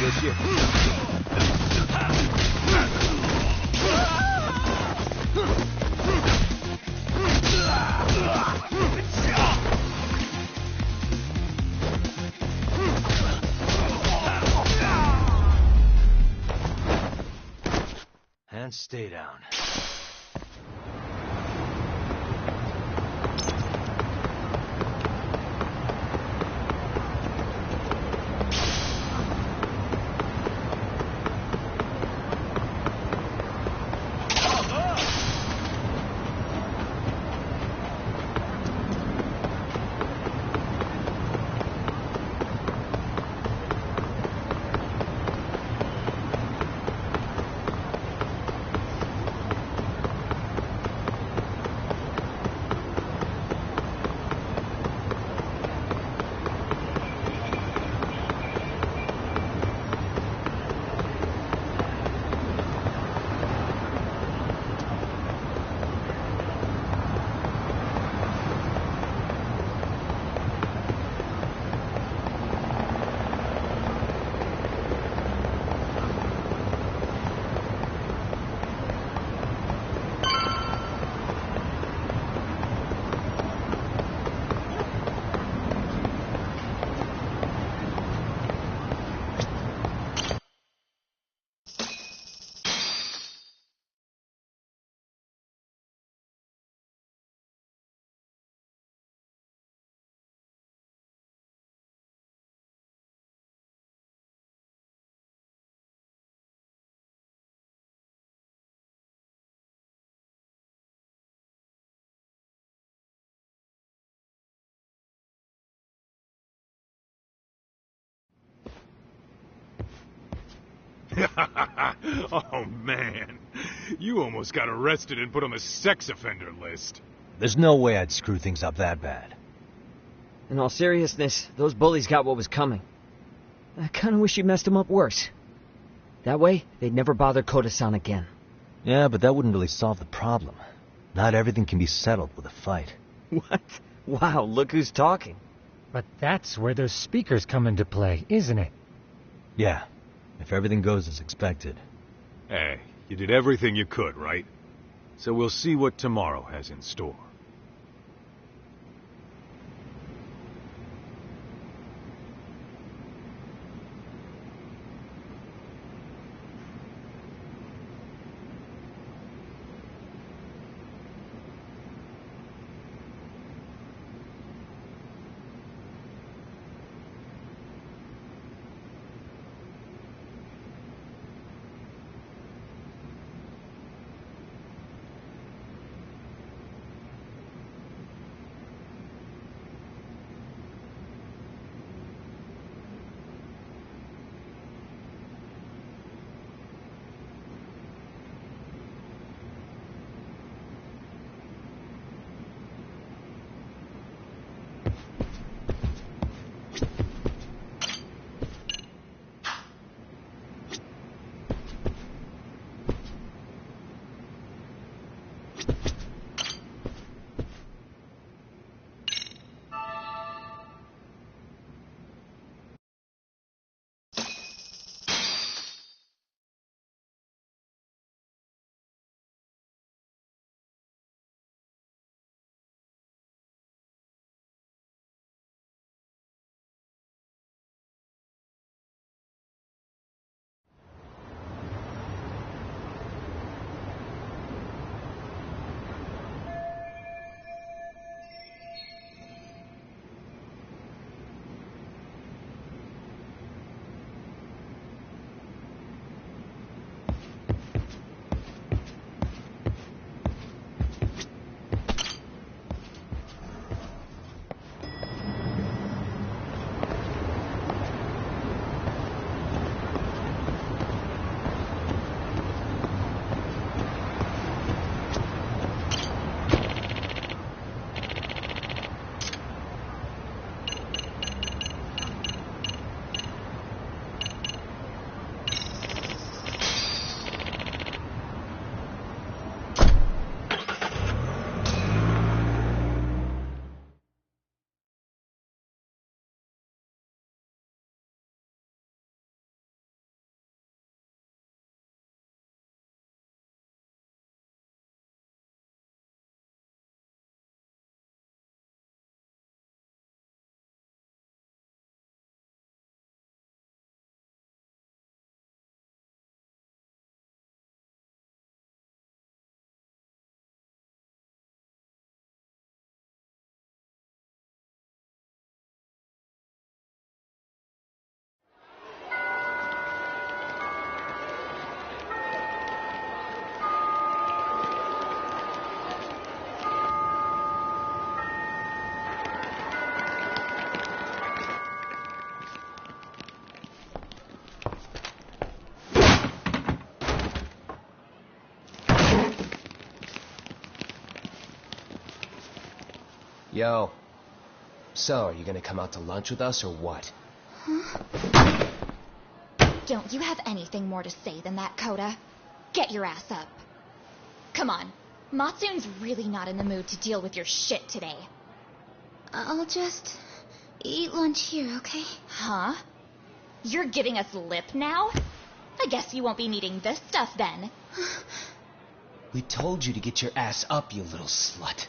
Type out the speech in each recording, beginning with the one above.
miss you. And stay down. Oh, man. You almost got arrested and put on the sex offender list. There's no way I'd screw things up that bad. In all seriousness, those bullies got what was coming. I kinda wish you messed them up worse. That way, they'd never bother Koda-san again. Yeah, but that wouldn't really solve the problem. Not everything can be settled with a fight. What? Wow, look who's talking. But that's where those speakers come into play, isn't it? Yeah, if everything goes as expected. Hey, you did everything you could, right? So we'll see what tomorrow has in store. Yo. So, are you gonna come out to lunch with us or what? Huh? Don't you have anything more to say than that, Koda? Get your ass up. Come on. Matsun's really not in the mood to deal with your shit today. I'll just eat lunch here, okay? Huh? You're giving us lip now? I guess you won't be needing this stuff then. We told you to get your ass up, you little slut.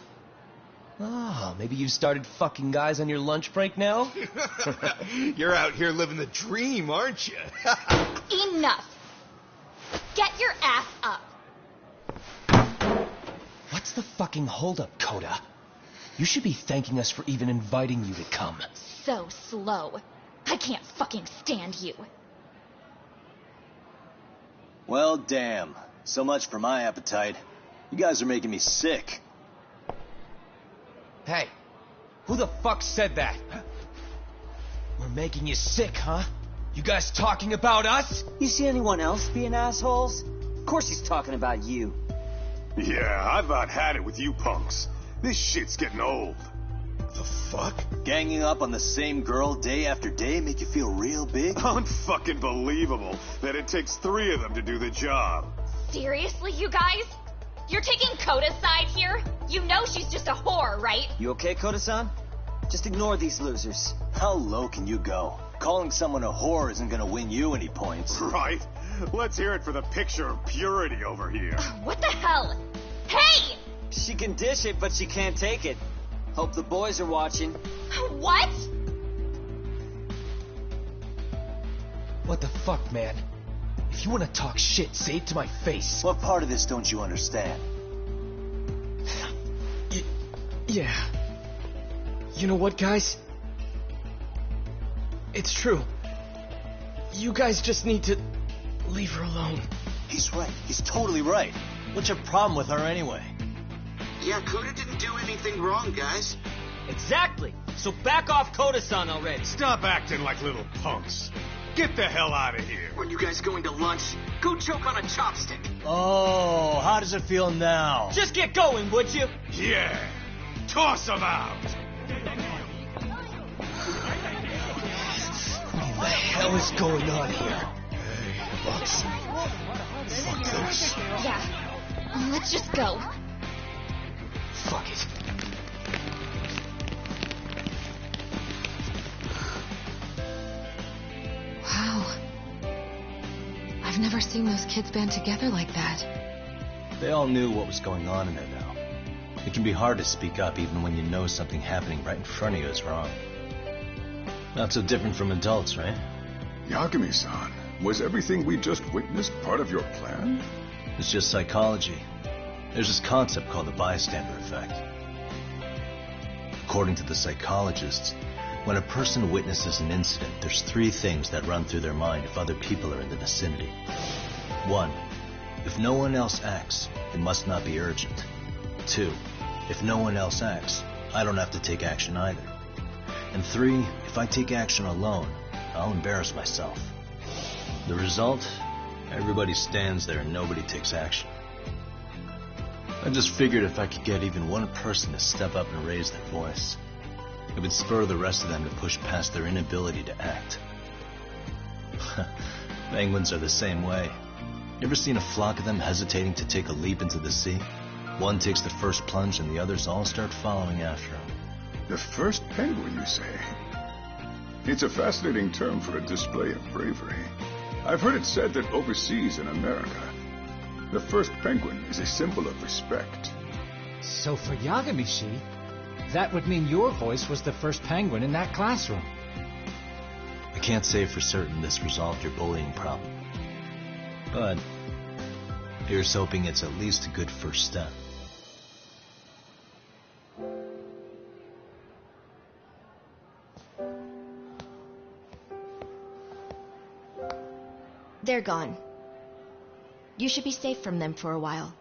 Oh, maybe you've started fucking guys on your lunch break now? You're out here living the dream, aren't you? Enough! Get your ass up! What's the fucking holdup, Koda? You should be thanking us for even inviting you to come. So slow. I can't fucking stand you. Well, damn. So much for my appetite. You guys are making me sick. Hey, who the fuck said that? We're making you sick, huh? You guys talking about us? You see anyone else being assholes? Of course he's talking about you. Yeah, I've about had it with you punks. This shit's getting old. The fuck? Ganging up on the same girl day after day make you feel real big? Unfucking believable that it takes 3 of them to do the job. Seriously, you guys? You're taking Koda's side here? You know she's just a whore, right? You okay, Koda-san? Just ignore these losers. How low can you go? Calling someone a whore isn't gonna win you any points. Right? Let's hear it for the picture of purity over here. What the hell? Hey! She can dish it, but she can't take it. Hope the boys are watching. What? What the fuck, man? If you want to talk shit, say it to my face. What part of this don't you understand? Yeah. You know what, guys? It's true. You guys just need to leave her alone. He's right. He's totally right. What's your problem with her anyway? Yeah, Koda didn't do anything wrong, guys. Exactly. So back off Koda-san already. Stop acting like little punks. Get the hell out of here. When you guys going to lunch, go choke on a chopstick. Oh, how does it feel now? Just get going, would you? Yeah. Toss them out. What the hell is going on here? Bucks. Fuck this. Yeah. Let's just go. Fuck it. Wow. I've never seen those kids band together like that. They all knew what was going on in there now. It can be hard to speak up even when you know something happening right in front of you is wrong. Not so different from adults, right? Yagami-san, was everything we just witnessed part of your plan? It's just psychology. There's this concept called the bystander effect. According to the psychologists, when a person witnesses an incident, there's 3 things that run through their mind if other people are in the vicinity. 1. If no one else acts, it must not be urgent. 2. If no one else acts, I don't have to take action either. And 3. If I take action alone, I'll embarrass myself. The result? Everybody stands there and nobody takes action. I just figured if I could get even one person to step up and raise their voice, it would spur the rest of them to push past their inability to act. Penguins are the same way. You ever seen a flock of them hesitating to take a leap into the sea? One takes the first plunge and the others all start following after him. The first penguin, you say? It's a fascinating term for a display of bravery. I've heard it said that overseas in America, the first penguin is a symbol of respect. So for Yagami-shi, that would mean your voice was the first penguin in that classroom. I can't say for certain this resolved your bullying problem, but here's hoping it's at least a good first step. They're gone. You should be safe from them for a while.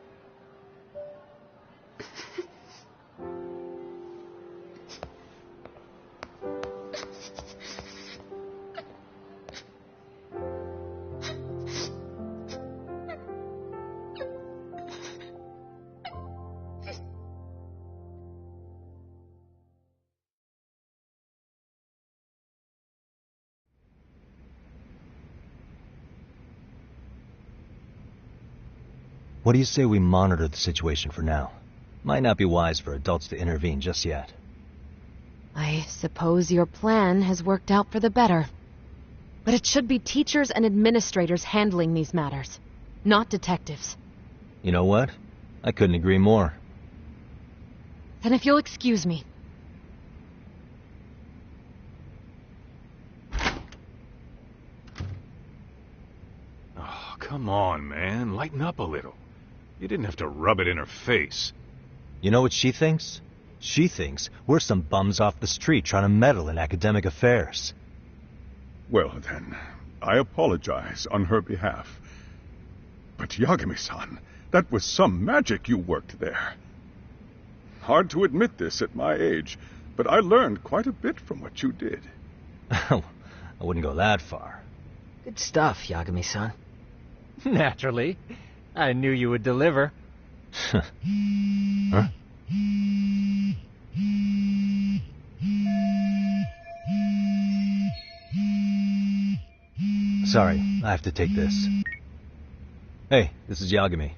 What do you say we monitor the situation for now? Might not be wise for adults to intervene just yet. I suppose your plan has worked out for the better. But it should be teachers and administrators handling these matters, not detectives. You know what? I couldn't agree more. Then if you'll excuse me. Oh, come on, man. Lighten up a little. You didn't have to rub it in her face. You know what she thinks? She thinks we're some bums off the street trying to meddle in academic affairs. Well, then, I apologize on her behalf. But Yagami-san, that was some magic you worked there. Hard to admit this at my age, but I learned quite a bit from what you did. I wouldn't go that far. Good stuff, Yagami-san. Naturally. I knew you would deliver. Huh? Sorry, I have to take this. Hey, this is Yagami.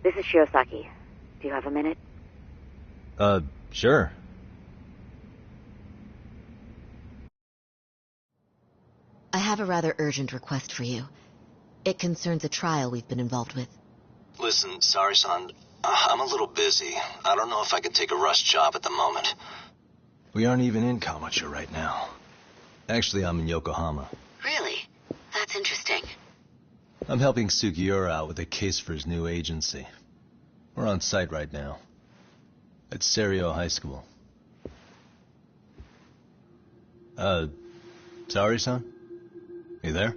This is Shiosaki. Do you have a minute? Sure. I have a rather urgent request for you. It concerns a trial we've been involved with. Listen, sorry-san, I'm a little busy. I don't know if I could take a rush job at the moment. We aren't even in Kawachi right now. Actually, I'm in Yokohama. Really? That's interesting. I'm helping Sugiura out with a case for his new agency. We're on site right now. At Seiryo High School. Sorry-san? You there?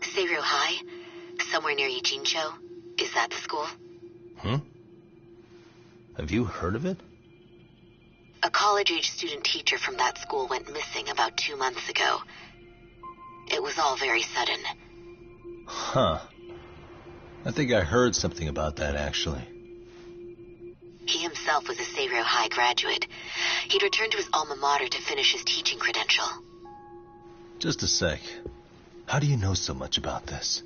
Seiryo High? Somewhere near Ijincho? Is that the school? Have you heard of it? A college-age student teacher from that school went missing about 2 months ago. It was all very sudden. Huh. I think I heard something about that, actually. He himself was a Seiryo High graduate. He'd returned to his alma mater to finish his teaching credential. Just a sec. How do you know so much about this?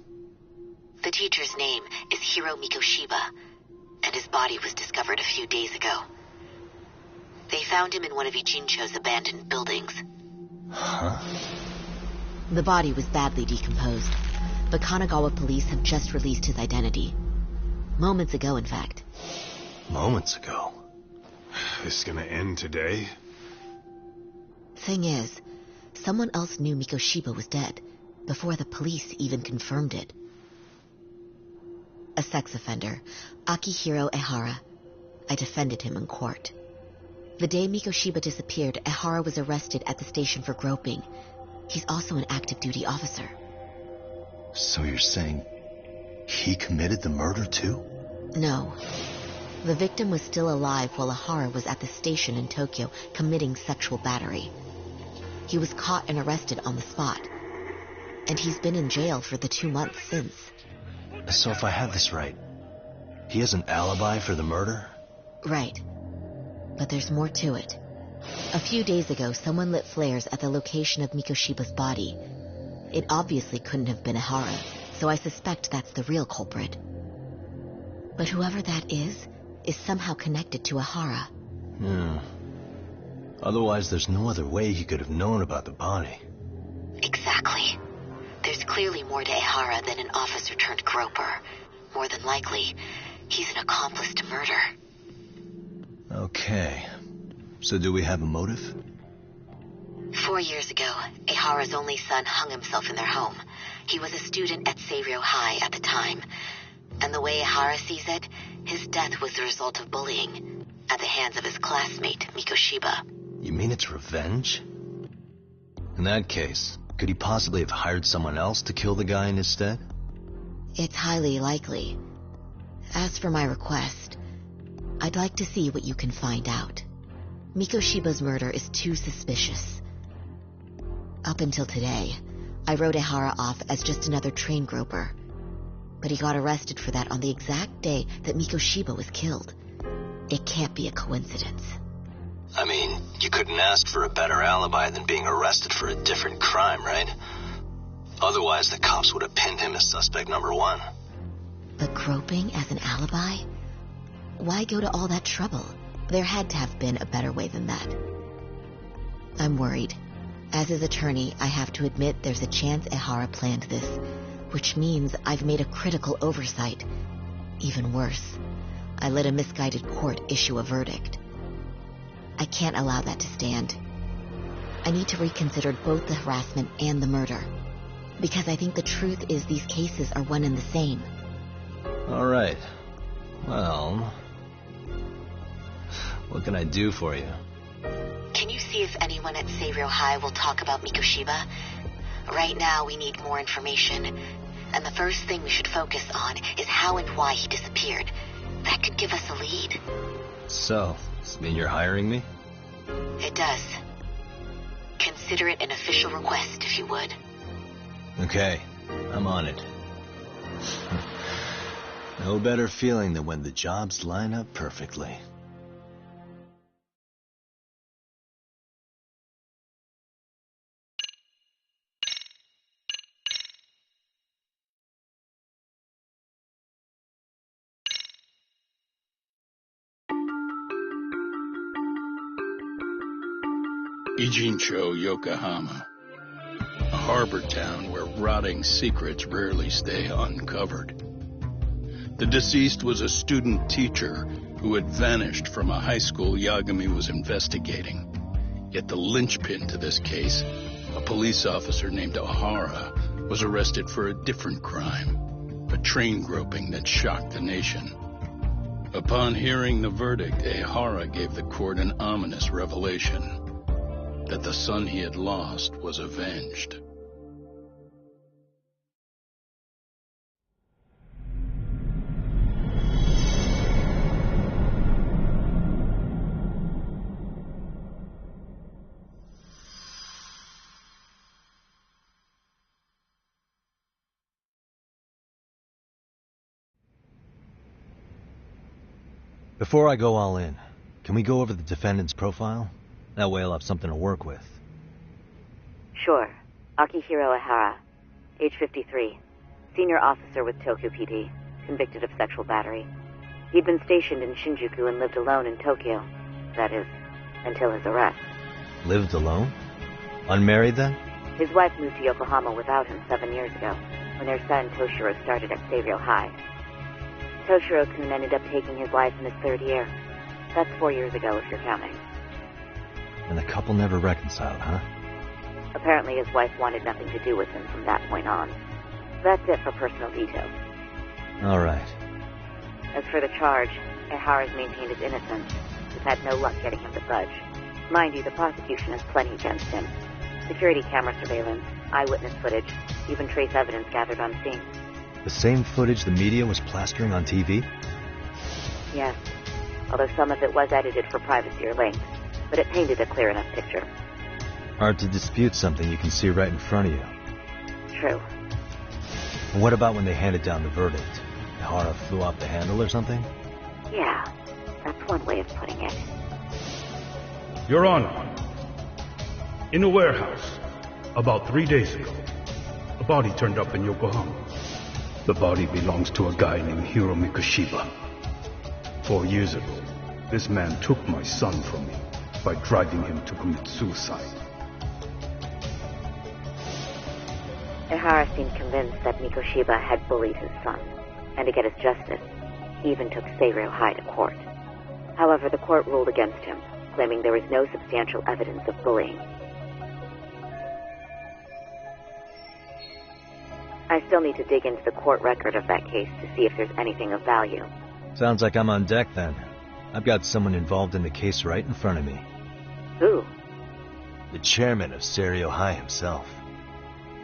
The teacher's name is Hiro Mikoshiba, and his body was discovered a few days ago. They found him in one of Ijincho's abandoned buildings. Huh? The body was badly decomposed, but Kanagawa police have just released his identity. Moments ago, in fact. Moments ago? This gonna end today? Thing is, someone else knew Mikoshiba was dead, before the police even confirmed it. A sex offender, Akihiro Ehara. I defended him in court. The day Mikoshiba disappeared, Ehara was arrested at the station for groping. He's also an active duty officer. So you're saying he committed the murder too? No. The victim was still alive while Ehara was at the station in Tokyo committing sexual battery. He was caught and arrested on the spot. And he's been in jail for the 2 months since. So if I have this right, he has an alibi for the murder? Right. But there's more to it. A few days ago, someone lit flares at the location of Mikoshiba's body. It obviously couldn't have been Ehara, so I suspect that's the real culprit. But whoever that is somehow connected to Ehara. Otherwise, there's no other way he could have known about the body. Exactly. There's clearly more to Ehara than an officer-turned-groper. More than likely, he's an accomplice to murder. Okay. So do we have a motive? 4 years ago, Ehara's only son hung himself in their home. He was a student at Seiryo High at the time. And the way Ehara sees it, his death was the result of bullying at the hands of his classmate, Mikoshiba. You mean it's revenge? In that case, could he possibly have hired someone else to kill the guy in his stead? It's highly likely. As for my request, I'd like to see what you can find out. Mikoshiba's murder is too suspicious. Up until today, I wrote Ehara off as just another train groper. But he got arrested for that on the exact day that Mikoshiba was killed. It can't be a coincidence. I mean, you couldn't ask for a better alibi than being arrested for a different crime, right? Otherwise, the cops would have pinned him as suspect number one. But groping as an alibi? Why go to all that trouble? There had to have been a better way than that. I'm worried. As his attorney, I have to admit there's a chance Ehara planned this, which means I've made a critical oversight. Even worse, I let a misguided court issue a verdict. I can't allow that to stand. I need to reconsider both the harassment and the murder, because I think the truth is these cases are one and the same. All right. Well, what can I do for you? Can you see if anyone at Seiryō High will talk about Mikoshiba? Right now, we need more information. And the first thing we should focus on is how and why he disappeared. That could give us a lead. So, does this mean you're hiring me? It does. Consider it an official request, if you would. Okay, I'm on it. No better feeling than when the jobs line up perfectly. Ijincho, Yokohama. A harbor town where rotting secrets rarely stay uncovered. The deceased was a student teacher who had vanished from a high school Yagami was investigating. Yet the linchpin to this case, a police officer named Ohara, was arrested for a different crime, a train groping that shocked the nation. Upon hearing the verdict, Ehara gave the court an ominous revelation. That the son he had lost was avenged. Before I go all in, can we go over the defendant's profile? That way I'll have something to work with. Sure. Akihiro Ehara, age 53, senior officer with Tokyo PD, convicted of sexual battery. He'd been stationed in Shinjuku and lived alone in Tokyo. That is, until his arrest. Lived alone? Unmarried then? His wife moved to Yokohama without him 7 years ago, when their son Toshiro started at Seiryō High. Toshiro-kun ended up taking his life in his third year. That's 4 years ago, if you're counting. And the couple never reconciled, huh? Apparently his wife wanted nothing to do with him from that point on. That's it for personal details. All right. As for the charge, Ehara's maintained his innocence. We've had no luck getting him to budge. Mind you, the prosecution has plenty against him. Security camera surveillance, eyewitness footage, even trace evidence gathered on scene. The same footage the media was plastering on TV? Yes, although some of it was edited for privacy or length, but it painted a clear enough picture. Hard to dispute something you can see right in front of you. True. And what about when they handed down the verdict? Ehara flew off the handle or something? Yeah, that's one way of putting it. Your Honor, in a warehouse, about 3 days ago, a body turned up in Yokohama. The body belongs to a guy named Hiro Mikoshiba. 4 years ago, this man took my son from me by driving him to commit suicide. Ehara seemed convinced that Mikoshiba had bullied his son, and to get his justice, he even took Seiryō High to court. However, the court ruled against him, claiming there was no substantial evidence of bullying. I still need to dig into the court record of that case to see if there's anything of value. Sounds like I'm on deck then. I've got someone involved in the case right in front of me. Who? The chairman of Seiryō High himself.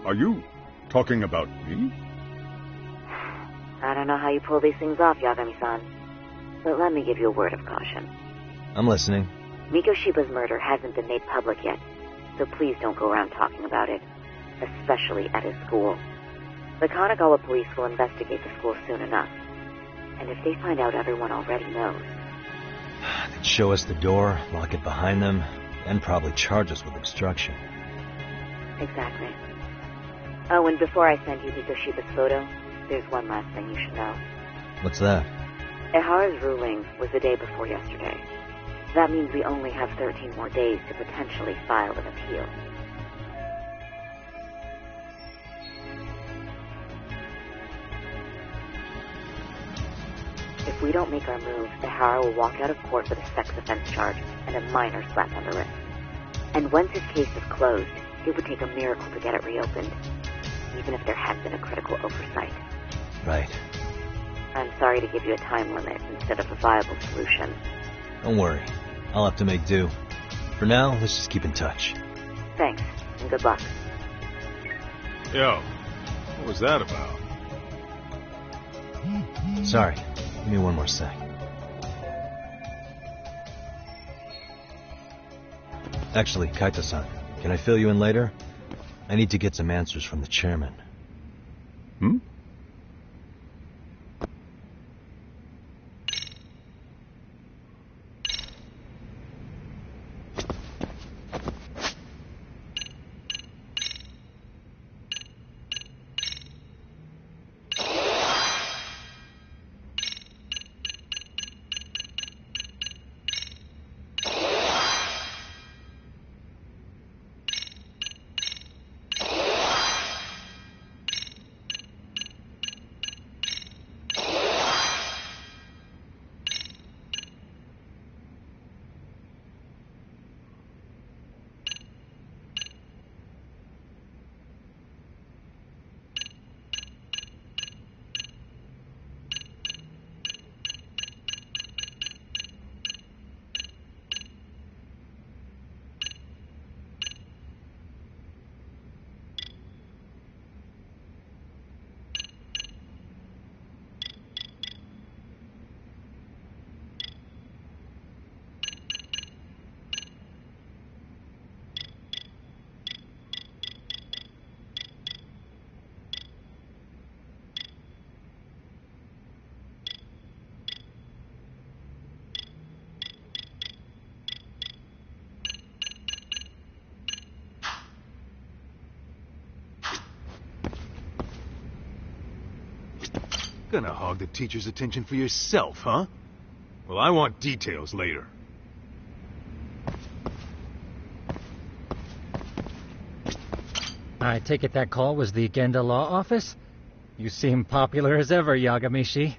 Are you talking about me? I don't know how you pull these things off, Yagami-san. But let me give you a word of caution. I'm listening. Mikoshiba's murder hasn't been made public yet, so please don't go around talking about it, especially at his school. The Kanagawa police will investigate the school soon enough, and if they find out everyone already knows... They'd show us the door, lock it behind them, and probably charge us with obstruction. Exactly. Oh, and before I send you Mikoshiba's photo, there's one last thing you should know. What's that? Ehara's ruling was the day before yesterday. That means we only have 13 more days to potentially file an appeal. If we don't make our move, Ehara will walk out of court with a sex offense charge and a minor slap on the wrist. And once his case is closed, it would take a miracle to get it reopened, even if there had been a critical oversight. Right. I'm sorry to give you a time limit instead of a viable solution. Don't worry. I'll have to make do. For now, let's just keep in touch. Thanks, and good luck. Yo, what was that about? Sorry. Give me one more sec. Actually, Kaito-san, can I fill you in later? I need to get some answers from the chairman. Hmm? Gonna hog the teacher's attention for yourself, huh? Well, I want details later. I take it that call was the Genda Law Office? You seem popular as ever, Yagamishi.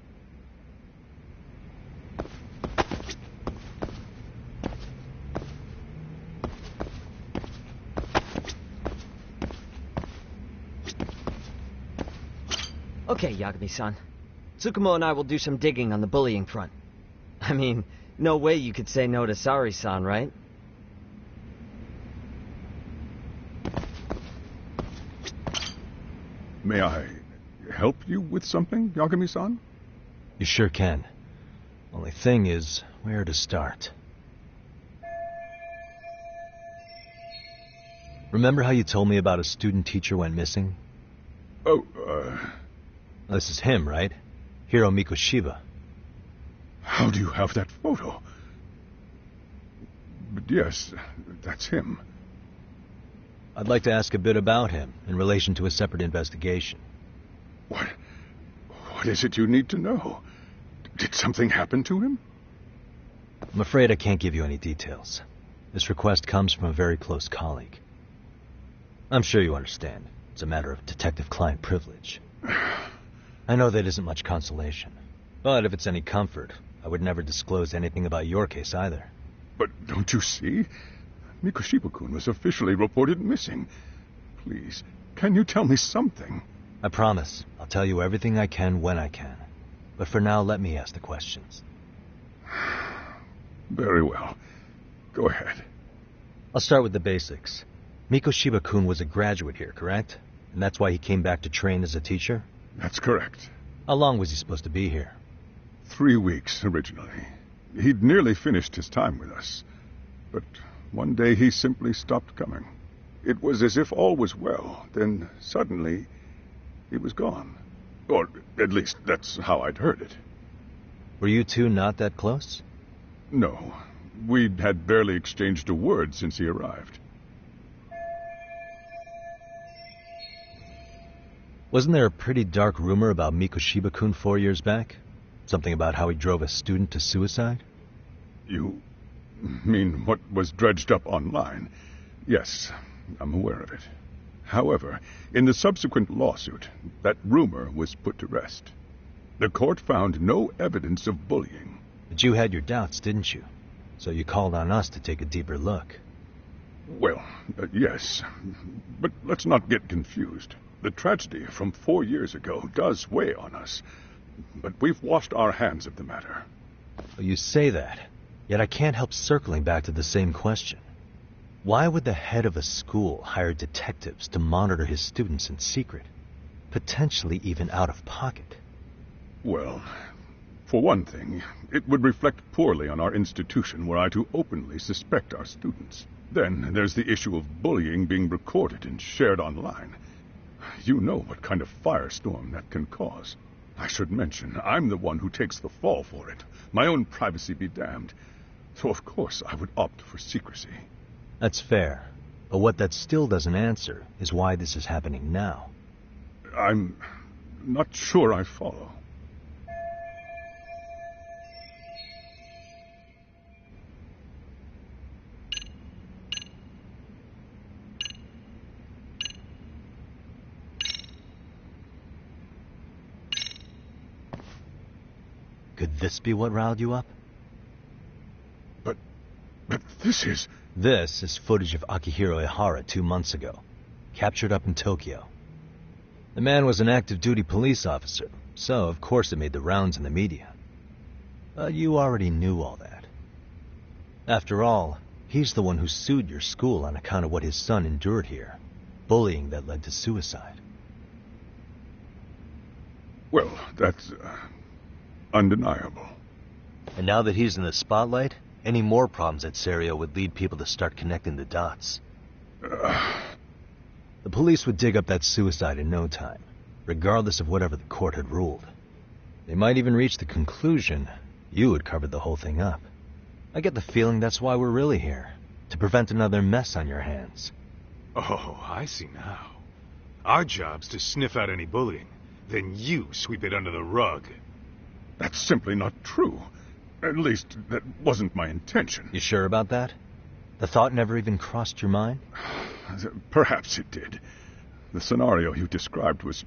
Okay, Yagami-san. Tsukumo and I will do some digging on the bullying front. I mean, no way you could say no to Sari-san, right? May I help you with something, Yagami-san? You sure can. Only thing is, where to start? Remember how you told me about a student teacher went missing? Oh, This is him, right? Hiro Mikoshiba. How do you have that photo? But yes, that's him. I'd like to ask a bit about him in relation to a separate investigation. What is it you need to know? Did something happen to him? I'm afraid I can't give you any details. This request comes from a very close colleague. I'm sure you understand. It's a matter of detective-client privilege. I know that isn't much consolation. But if it's any comfort, I would never disclose anything about your case either. But don't you see? Mikoshiba-kun was officially reported missing. Please, can you tell me something? I promise. I'll tell you everything I can when I can. But for now, let me ask the questions. Very well. Go ahead. I'll start with the basics. Mikoshiba-kun was a graduate here, correct? And that's why he came back to train as a teacher? That's correct. How long was he supposed to be here? 3 weeks, originally. He'd nearly finished his time with us. But one day he simply stopped coming. It was as if all was well. Then suddenly, he was gone. Or at least that's how I'd heard it. Were you two not that close? No. We'd had barely exchanged a word since he arrived. Wasn't there a pretty dark rumor about Mikoshiba-kun 4 years back? Something about how he drove a student to suicide? You mean what was dredged up online? Yes, I'm aware of it. However, in the subsequent lawsuit, that rumor was put to rest. The court found no evidence of bullying. But you had your doubts, didn't you? So you called on us to take a deeper look. Well, yes. But let's not get confused. The tragedy from 4 years ago does weigh on us. But we've washed our hands of the matter. Well, you say that, yet I can't help circling back to the same question. Why would the head of a school hire detectives to monitor his students in secret, potentially even out of pocket? Well, for one thing, it would reflect poorly on our institution were I to openly suspect our students. Then there's the issue of bullying being recorded and shared online. You know what kind of firestorm that can cause. I should mention, I'm the one who takes the fall for it. My own privacy be damned. So of course I would opt for secrecy. That's fair. But what that still doesn't answer is why this is happening now. I'm not sure I follow. Could this be what riled you up? But this is... This is footage of Akihiro Ihara 2 months ago, captured up in Tokyo. The man was an active duty police officer, so of course it made the rounds in the media. But you already knew all that. After all, he's the one who sued your school on account of what his son endured here, bullying that led to suicide. Well, that's undeniable. And now that he's in the spotlight, any more problems at Serio would lead people to start connecting the dots. The police would dig up that suicide in no time, regardless of whatever the court had ruled. They might even reach the conclusion you had covered the whole thing up. I get the feeling that's why we're really here, to prevent another mess on your hands. Oh, I see now. Our job's to sniff out any bullying, then you sweep it under the rug. That's simply not true. At least, that wasn't my intention. You sure about that? The thought never even crossed your mind? Perhaps it did. The scenario you described was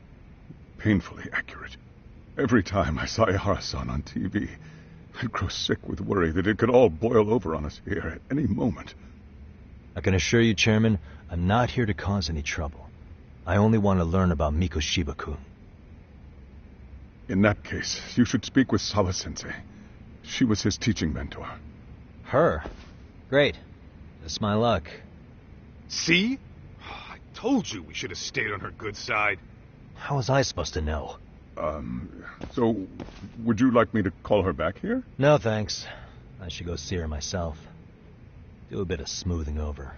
painfully accurate. Every time I saw Ihara-san on TV, I'd grow sick with worry that it could all boil over on us here at any moment. I can assure you, Chairman, I'm not here to cause any trouble. I only want to learn about Mikoshiba-kun. In that case, you should speak with Sawa-sensei. She was his teaching mentor. Her? Great. Just my luck. See? I told you we should have stayed on her good side. How was I supposed to know? So, would you like me to call her back here? No, thanks. I should go see her myself. Do a bit of smoothing over.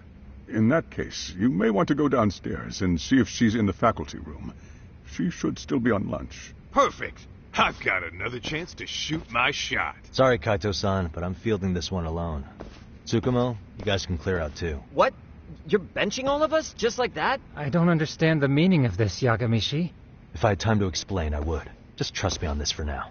In that case, you may want to go downstairs and see if she's in the faculty room. She should still be on lunch. Perfect. I've got another chance to shoot my shot. Sorry, Kaito-san, but I'm fielding this one alone. Tsukumo, you guys can clear out too. What? You're benching all of us? Just like that? I don't understand the meaning of this, Yagamishi. If I had time to explain, I would. Just trust me on this for now.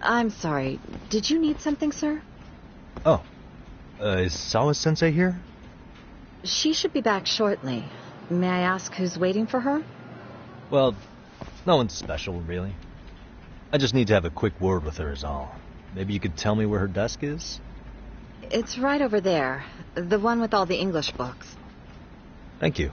I'm sorry. Did you need something, sir? Oh. Is Sawa-sensei here? She should be back shortly. May I ask who's waiting for her? Well, no one's special, really. I just need to have a quick word with her is all. Maybe you could tell me where her desk is? It's right over there. The one with all the English books. Thank you.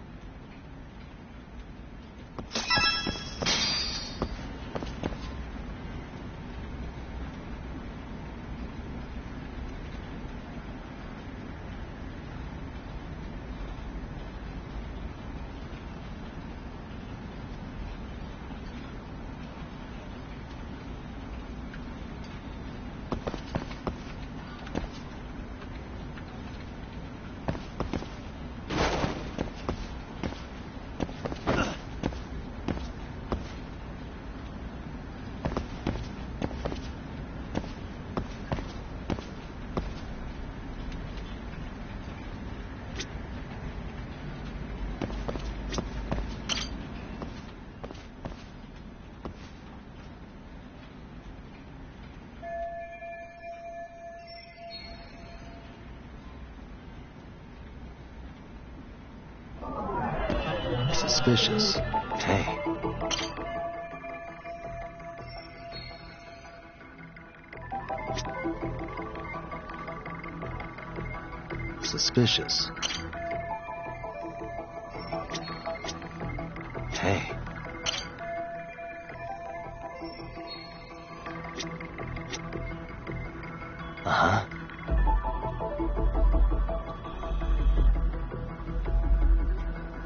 Suspicious. Hey. Suspicious. Hey. Uh-huh.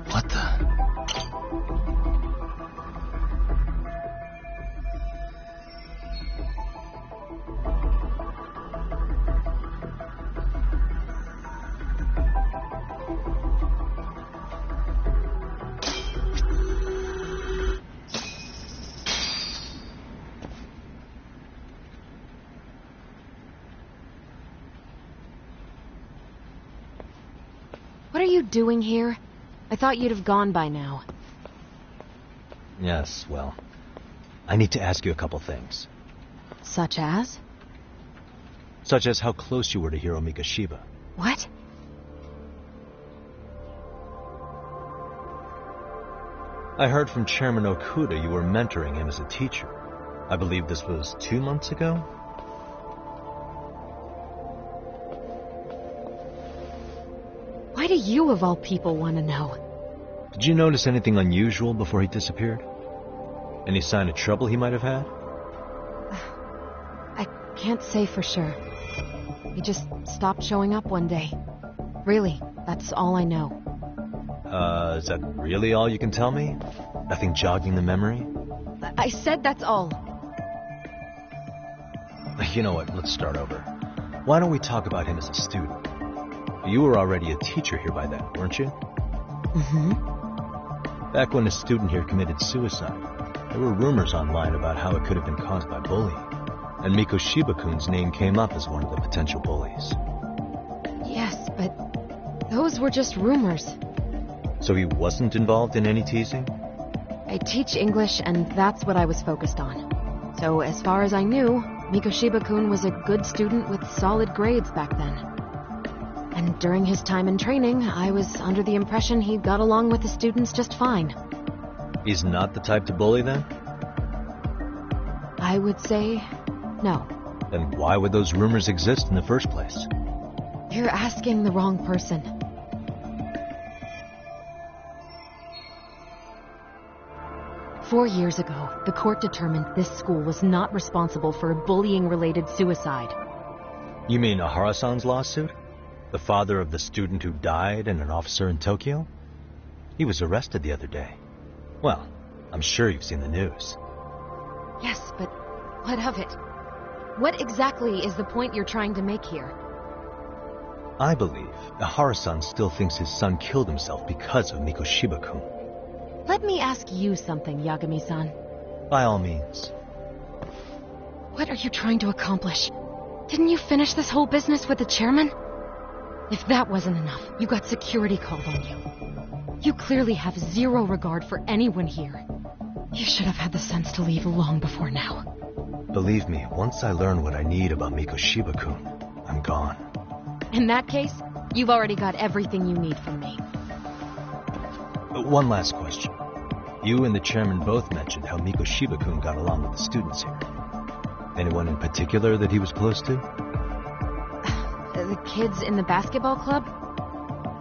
What the? What are you doing here? I thought you'd have gone by now. Yes, well, I need to ask you a couple things. Such as? Such as how close you were to Hiro Mikoshiba. What? I heard from Chairman Okuda you were mentoring him as a teacher. I believe this was 2 months ago? Why do you, of all people, want to know? Did you notice anything unusual before he disappeared? Any sign of trouble he might have had? I can't say for sure. He just stopped showing up one day. Really, that's all I know. Is that really all you can tell me? Nothing jogging the memory? I said that's all. You know what, let's start over. Why don't we talk about him as a student? You were already a teacher here by then, weren't you? Mm-hmm. Back when a student here committed suicide, there were rumors online about how it could have been caused by bullying. And Mikoshiba-kun's name came up as one of the potential bullies. Yes, but those were just rumors. So he wasn't involved in any teasing? I teach English, and that's what I was focused on. So as far as I knew, Mikoshiba-kun was a good student with solid grades back then. And during his time in training, I was under the impression he got along with the students just fine. He's not the type to bully, then? I would say no. Then why would those rumors exist in the first place? You're asking the wrong person. Four years ago, the court determined this school was not responsible for a bullying-related suicide. You mean Ahara-san's lawsuit? The father of the student who died and an officer in Tokyo? He was arrested the other day. Well, I'm sure you've seen the news. Yes, but what of it? What exactly is the point you're trying to make here? I believe Ahara-san still thinks his son killed himself because of Mikoshiba-kun. Let me ask you something, Yagami-san. By all means. What are you trying to accomplish? Didn't you finish this whole business with the chairman? If that wasn't enough, you got security called on you. You clearly have zero regard for anyone here. You should have had the sense to leave long before now. Believe me, once I learn what I need about Mikoshiba-kun, I'm gone. In that case, You've already got everything you need from me. One last question. You and the chairman both mentioned how Mikoshiba-kun got along with the students here. Anyone in particular that he was close to? The kids in the basketball club?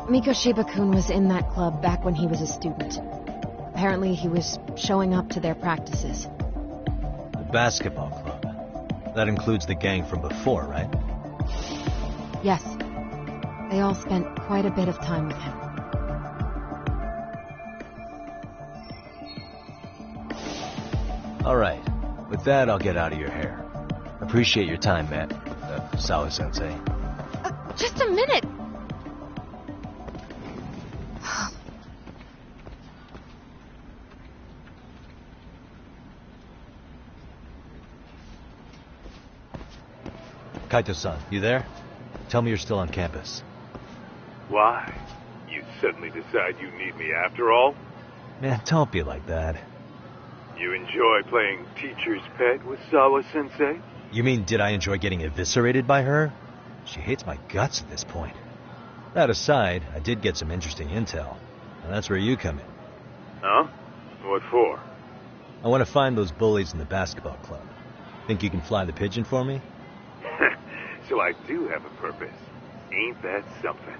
Mikoshiba-kun was in that club back when he was a student. Apparently he was showing up to their practices. The basketball club? That includes the gang from before, right? Yes. They all spent quite a bit of time with him. All right. With that, I'll get out of your hair. Appreciate your time, Matt. Sawa-sensei. Just a minute! Kaito-san, you there? Tell me you're still on campus. Why? You suddenly decide you need me after all? Man, don't be like that. You enjoy playing teacher's pet with Sawa-sensei? You mean, did I enjoy getting eviscerated by her? She hates my guts at this point. That aside, I did get some interesting intel, and that's where you come in. Huh? What for? I want to find those bullies in the basketball club. Think you can fly the pigeon for me? So I do have a purpose. Ain't that something?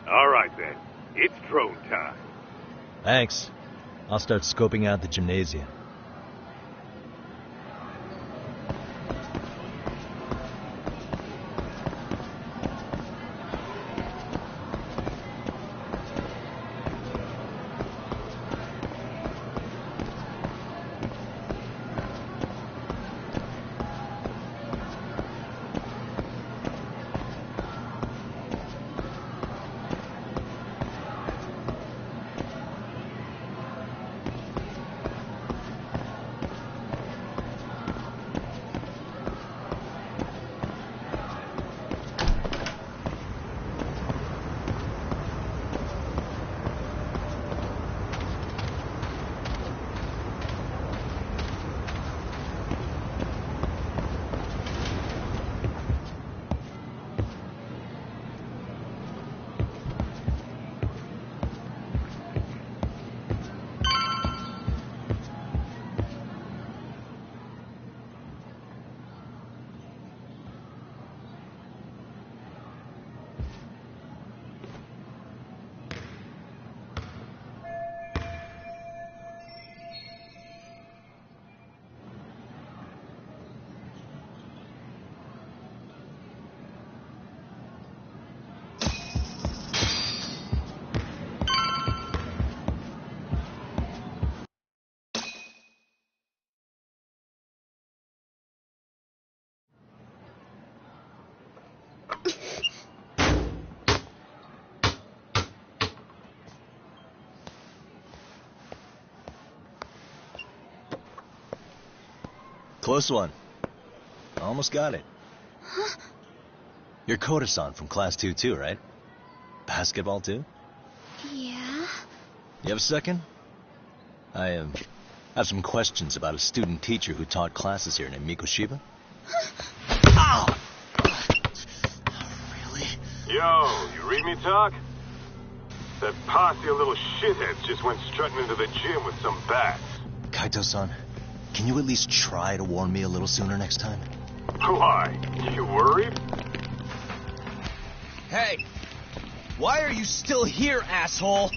All right, then. It's drone time. Thanks. I'll start scoping out the gymnasium. Close one. Almost got it. Huh? You're Koda-san from Class 2 too, right? Basketball too? Yeah? You have a second? I have some questions about a student teacher who taught classes here named Mikoshiba. Ow! Really? Yo, you read me talk? That posse of little shitheads just went strutting into the gym with some bats. Kaito-san, can you at least try to warn me a little sooner next time? Why? You worried? Hey! Why are you still here, asshole?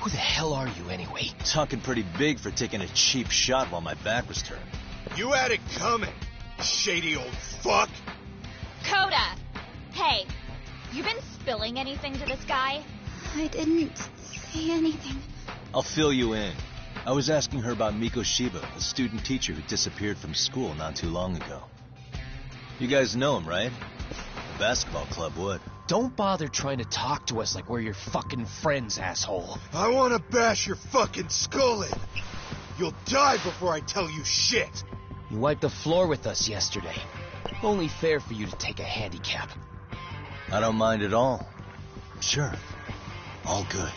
Who the hell are you, anyway? Talking pretty big for taking a cheap shot while my back was turned. You had it coming, shady old fuck! Coda! Hey, you been spilling anything to this guy? I didn't say anything. I'll fill you in. I was asking her about Mikoshiba, a student teacher who disappeared from school not too long ago. You guys know him, right? The basketball club would. Don't bother trying to talk to us like we're your fucking friends, asshole. I want to bash your fucking skull in. You'll die before I tell you shit. You wiped the floor with us yesterday. Only fair for you to take a handicap. I don't mind at all. Sure. All good.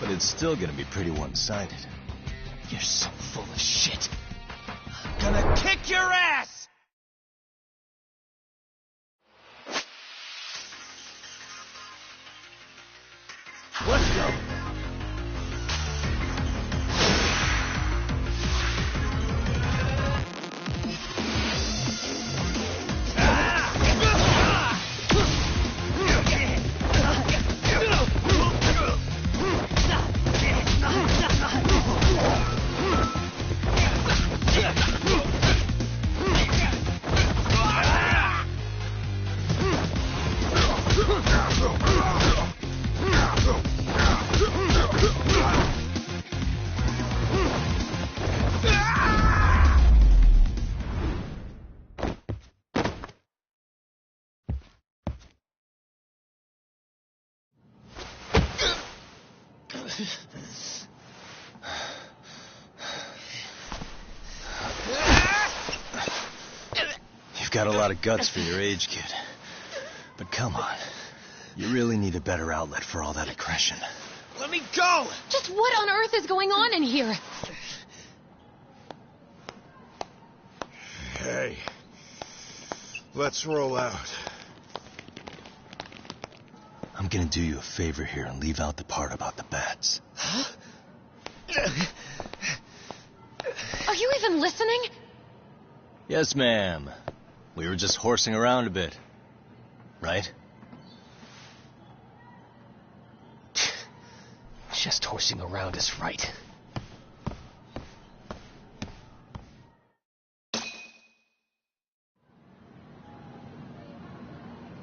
But it's still gonna be pretty one-sided. You're so full of shit. I'm gonna kick your ass! Let's go. You've got a lot of guts for your age, kid. But come on. You really need a better outlet for all that aggression. Let me go! Just what on earth is going on in here? Hey. Let's roll out. I'm gonna do you a favor here and leave out the part about the bats. Are you even listening? Yes, ma'am. We were just horsing around a bit. Right? Just horsing around is right.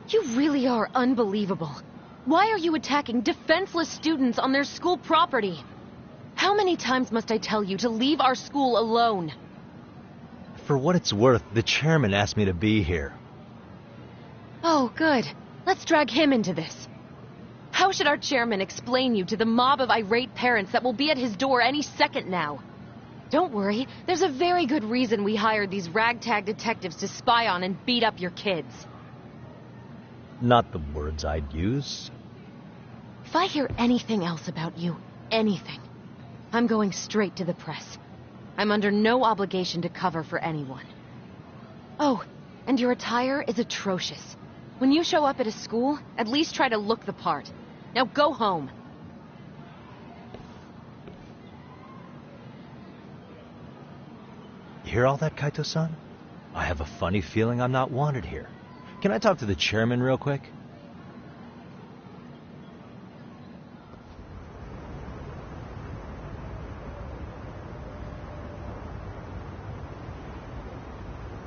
You really are unbelievable. Why are you attacking defenseless students on their school property? How many times must I tell you to leave our school alone? For what it's worth, the chairman asked me to be here. Oh, good. Let's drag him into this. How should our chairman explain you to the mob of irate parents that will be at his door any second now? Don't worry, there's a very good reason we hired these ragtag detectives to spy on and beat up your kids. Not the words I'd use. If I hear anything else about you, anything, I'm going straight to the press. I'm under no obligation to cover for anyone. Oh, and your attire is atrocious. When you show up at a school, at least try to look the part. Now go home. You hear all that, Kaito-san? I have a funny feeling I'm not wanted here. Can I talk to the chairman real quick?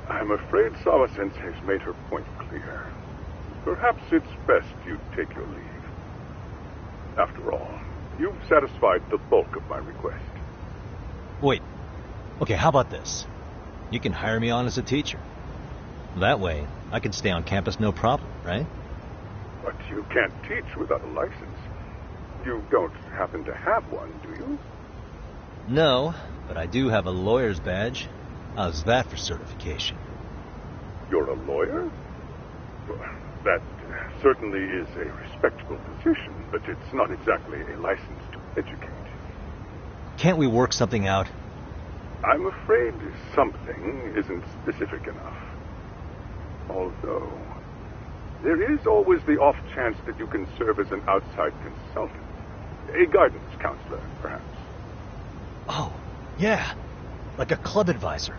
I'm afraid Sawa-sensei's made her point clear. Perhaps it's best you take your leave. After all, you've satisfied the bulk of my request. Wait. Okay, how about this? You can hire me on as a teacher. That way, I can stay on campus no problem, right? But you can't teach without a license. You don't happen to have one, do you? No, but I do have a lawyer's badge. How's that for certification? You're a lawyer? Well, that certainly is a respectable position, but it's not exactly a license to educate. Can't we work something out? I'm afraid something isn't specific enough. Although, there is always the off chance that you can serve as an outside consultant. A guidance counselor, perhaps. Oh, yeah. Like a club advisor.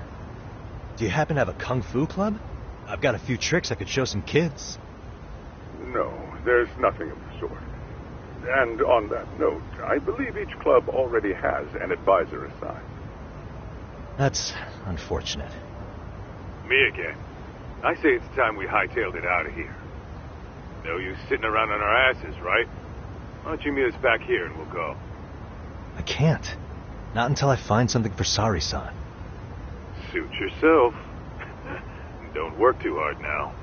Do you happen to have a kung fu club? I've got a few tricks I could show some kids. No, there's nothing of the sort. And on that note, I believe each club already has an advisor assigned. That's unfortunate. Me again. I say it's time we hightailed it out of here. No use sitting around on our asses, right? Why don't you meet us back here and we'll go? I can't. Not until I find something for Sari-san. Suit yourself. Don't work too hard now.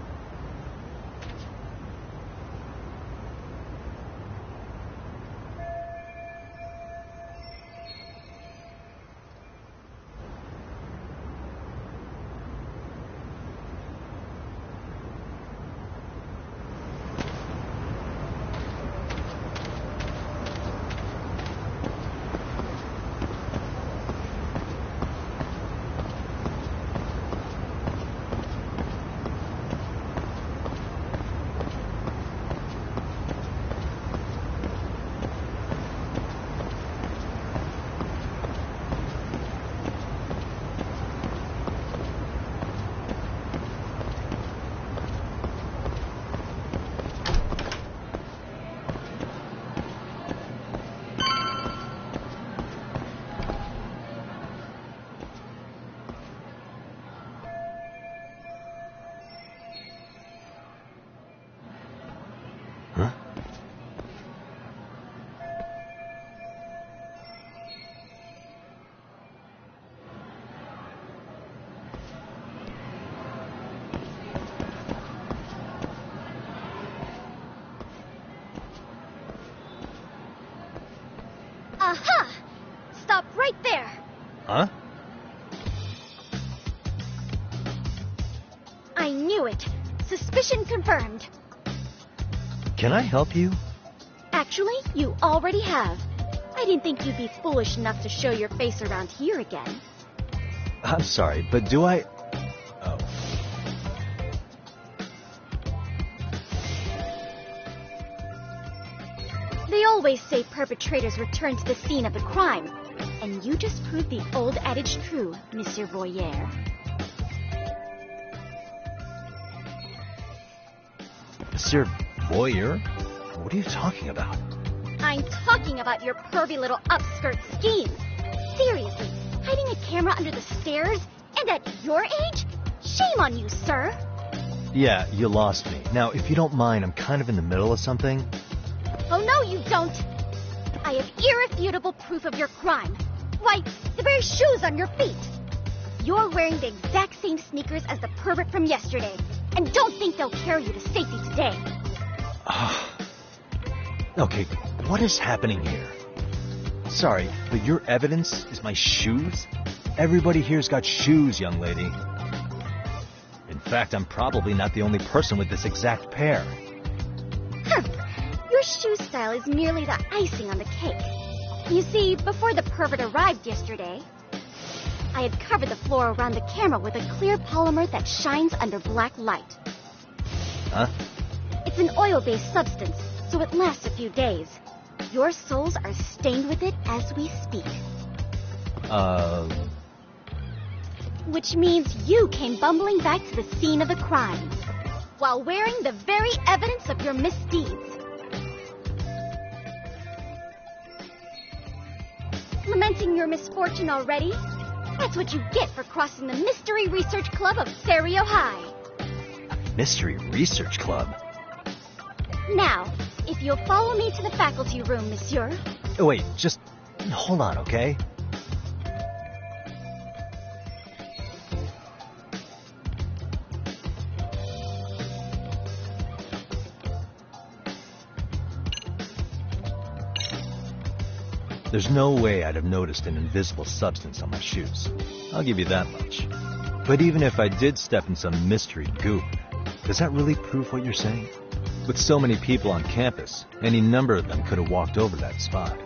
Aha! Stop right there. Huh? I knew it. Suspicion confirmed. Can I help you? Actually, you already have. I didn't think you'd be foolish enough to show your face around here again. I'm sorry, but do I... Oh. They always say perpetrators return to the scene of the crime. And you just proved the old adage true, Monsieur Voyeur. Monsieur Voyeur? What are you talking about? I'm talking about your pervy little upskirt scheme. Seriously, hiding a camera under the stairs? And at your age? Shame on you, sir. Yeah, you lost me. Now, if you don't mind, I'm kind of in the middle of something. Oh, no, you don't. I have irrefutable proof of your crime. Why, the very shoes on your feet. You're wearing the exact same sneakers as the pervert from yesterday. And don't think they'll carry you to safety today. Okay, what is happening here? Sorry, but your evidence is my shoes? Everybody here's got shoes, young lady. In fact, I'm probably not the only person with this exact pair. Your shoe style is merely the icing on the cake. You see, before the pervert arrived yesterday, I had covered the floor around the camera with a clear polymer that shines under black light. Huh? It's an oil-based substance, so it lasts a few days. Your soles are stained with it as we speak. Which means you came bumbling back to the scene of the crime, while wearing the very evidence of your misdeeds. Lamenting your misfortune already? That's what you get for crossing the Mystery Research Club of Serio High. Mystery Research Club? Now, if you'll follow me to the faculty room, monsieur. Wait, just hold on, okay? There's no way I'd have noticed an invisible substance on my shoes. I'll give you that much. But even if I did step in some mystery goop, does that really prove what you're saying? With so many people on campus, any number of them could have walked over that spot.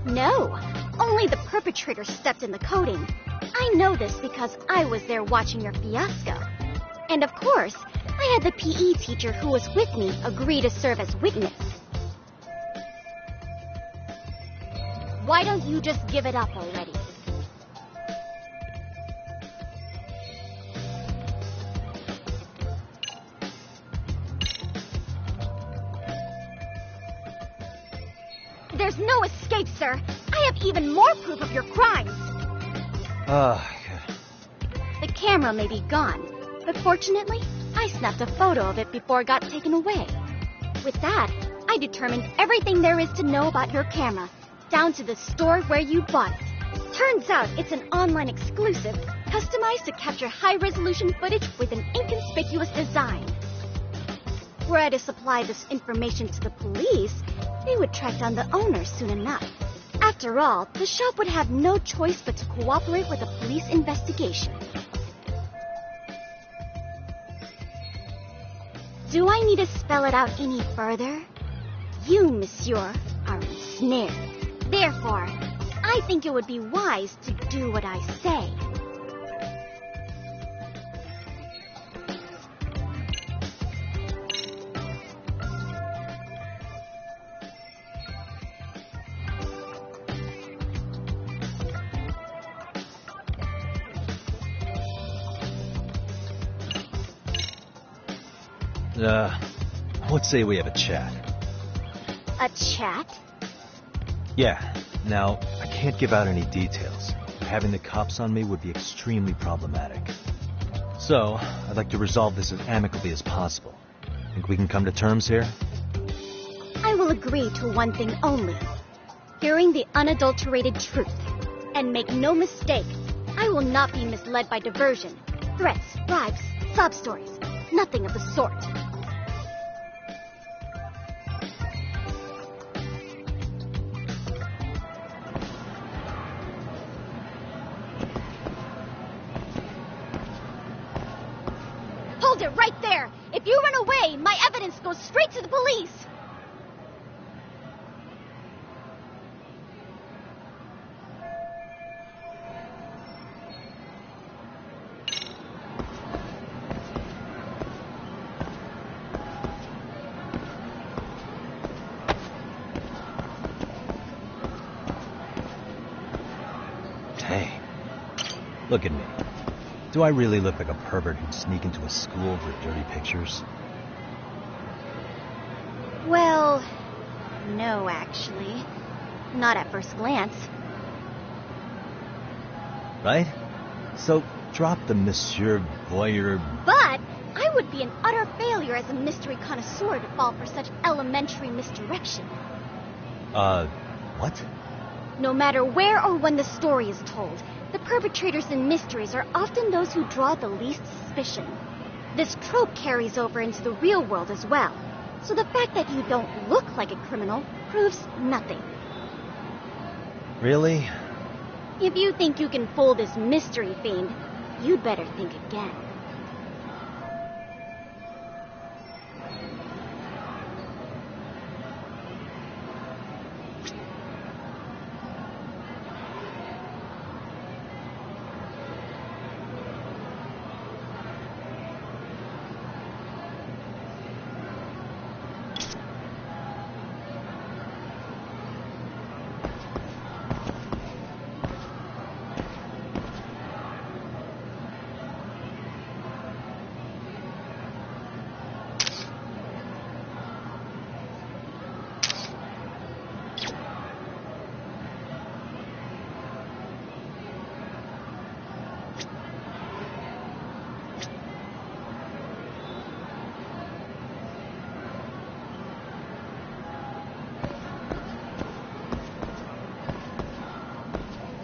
No, only the perpetrator stepped in the coating. I know this because I was there watching your fiasco. And of course, I had the PE teacher who was with me agree to serve as witness. Why don't you just give it up already? There's no escape, sir. I have even more proof of your crimes. The camera may be gone, but fortunately, I snapped a photo of it before it got taken away. With that, I determined everything there is to know about your camera, down to the store where you bought it. Turns out it's an online exclusive, customized to capture high-resolution footage with an inconspicuous design. Were I to supply this information to the police, they would track down the owner soon enough. After all, the shop would have no choice but to cooperate with the police investigation. Do I need to spell it out any further? You, monsieur, are ensnared. Therefore, I think it would be wise to do what I say. Let's say we have a chat. A chat? Yeah. Now, I can't give out any details. Having the cops on me would be extremely problematic. So, I'd like to resolve this as amicably as possible. Think we can come to terms here? I will agree to one thing only. Hearing the unadulterated truth. And make no mistake, I will not be misled by diversion, threats, bribes, sob stories. Nothing of the sort. it right there! If you run away, my evidence goes straight to the police! Hey, look at me. Do I really look like a pervert who'd sneak into a school for dirty pictures? Well, no, actually. Not at first glance. Right? So, drop the Monsieur Voyeur... But I would be an utter failure as a mystery connoisseur to fall for such elementary misdirection. What? No matter where or when the story is told, the perpetrators in mysteries are often those who draw the least suspicion. This trope carries over into the real world as well, so the fact that you don't look like a criminal proves nothing. Really? If you think you can fool this mystery fiend, you'd better think again.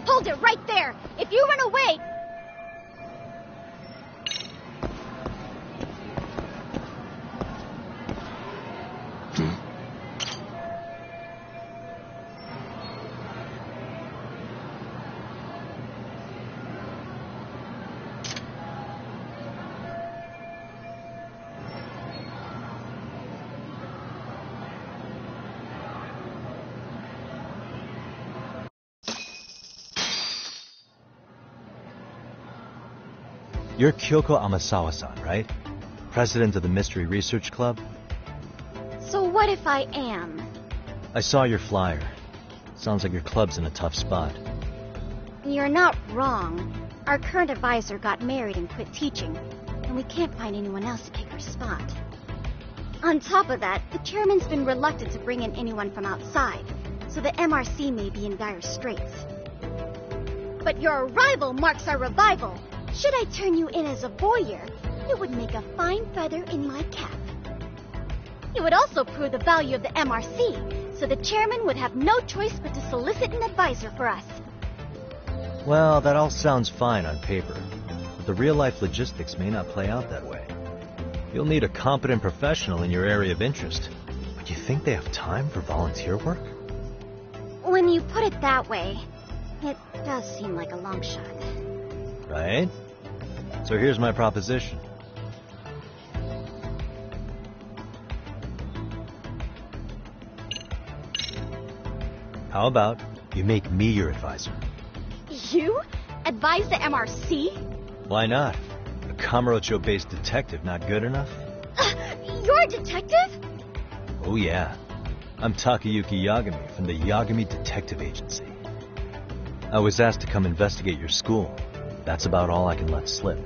Hold it right there! If you run away... You're Kyoko Amasawa-san, right? President of the Mystery Research Club? So what if I am? I saw your flyer. Sounds like your club's in a tough spot. You're not wrong. Our current advisor got married and quit teaching, and we can't find anyone else to take her spot. On top of that, the chairman's been reluctant to bring in anyone from outside, so the MRC may be in dire straits. But your arrival marks our revival. Should I turn you in as a voyeur, it would make a fine feather in my cap. It would also prove the value of the MRC, so the chairman would have no choice but to solicit an advisor for us. Well, that all sounds fine on paper, but the real-life logistics may not play out that way. You'll need a competent professional in your area of interest, but you think they have time for volunteer work? When you put it that way, it does seem like a long shot. Right? So here's my proposition. How about you make me your advisor? You? Advise the MRC? Why not? A Kamurocho-based detective not good enough? You're a detective? Oh yeah. I'm Takayuki Yagami from the Yagami Detective Agency. I was asked to come investigate your school. That's about all I can let slip.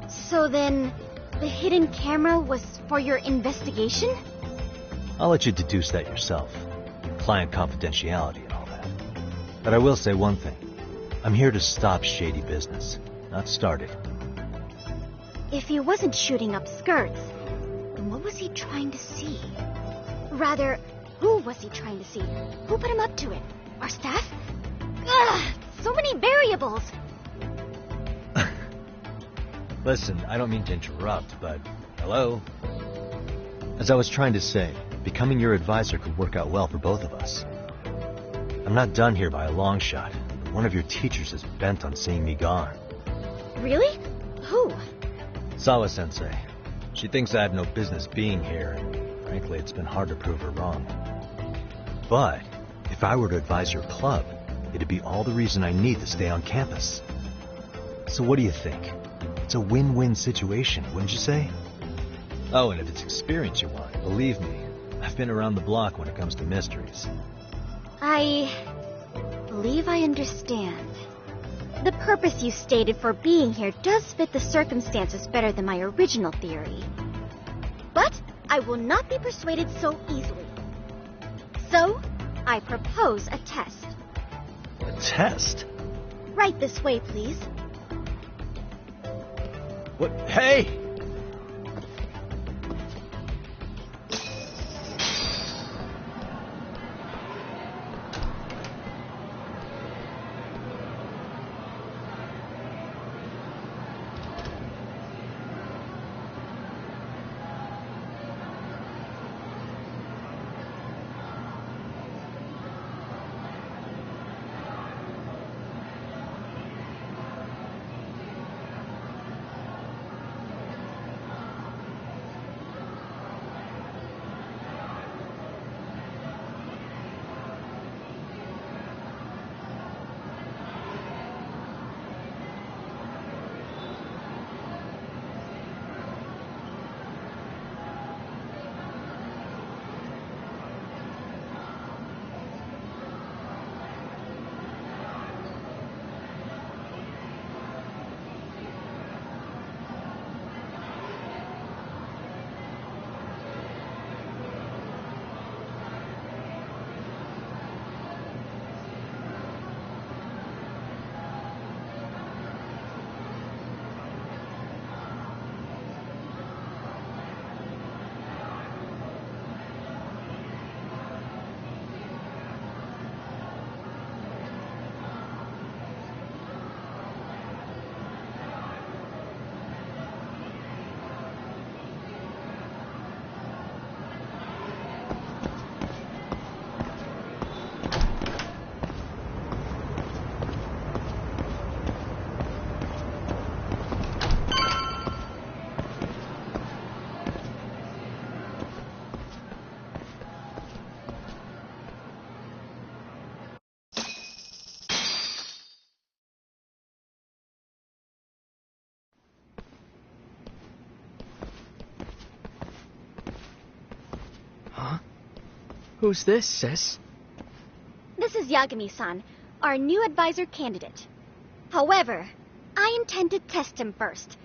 So then, the hidden camera was for your investigation? I'll let you deduce that yourself. Client confidentiality and all that. But I will say one thing. I'm here to stop shady business, not start it. If he wasn't shooting up skirts, then what was he trying to see? Rather, who was he trying to see? Who put him up to it? Our staff? Ugh, so many variables. Listen, I don't mean to interrupt, but hello? As I was trying to say, becoming your advisor could work out well for both of us. I'm not done here by a long shot, but one of your teachers is bent on seeing me gone. Really? Who? Sawa-sensei. She thinks I have no business being here, and frankly, it's been hard to prove her wrong. But if I were to advise your club, it'd be all the reason I need to stay on campus. So what do you think? It's a win-win situation, wouldn't you say? Oh, and if it's experience you want, believe me, I've been around the block when it comes to mysteries. I believe I understand. The purpose you stated for being here does fit the circumstances better than my original theory. But I will not be persuaded so easily. So, I propose a test. A test? Right this way, please. What? Hey! Who's this, sis? This is Yagami-san, our new advisor candidate. However, I intend to test him first.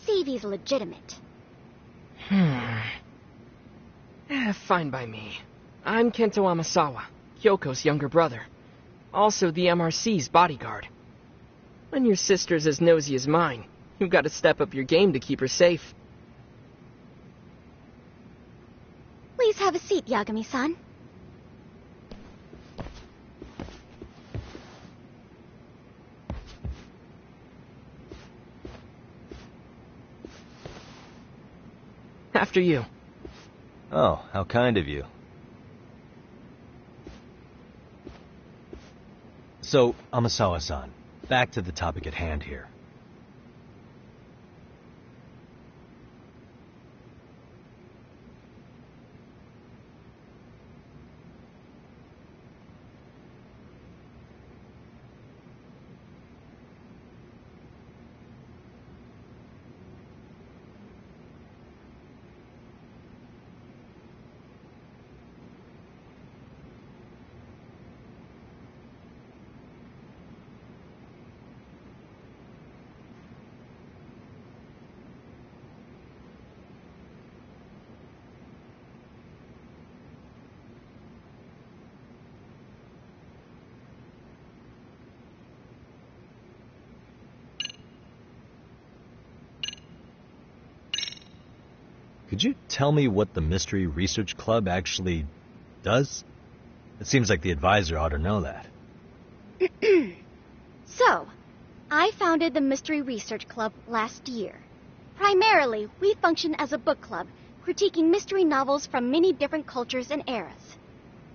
See if he's legitimate. Fine by me. I'm Kento Amasawa, Kyoko's younger brother. Also the MRC's bodyguard. When your sister's as nosy as mine, you've got to step up your game to keep her safe. Please have a seat, Yagami-san. After you. Oh, how kind of you. So, Amasawa-san, back to the topic at hand here. Could you tell me what the Mystery Research Club actually does? It seems like the advisor ought to know that. So, I founded the Mystery Research Club last year. Primarily, we function as a book club, critiquing mystery novels from many different cultures and eras.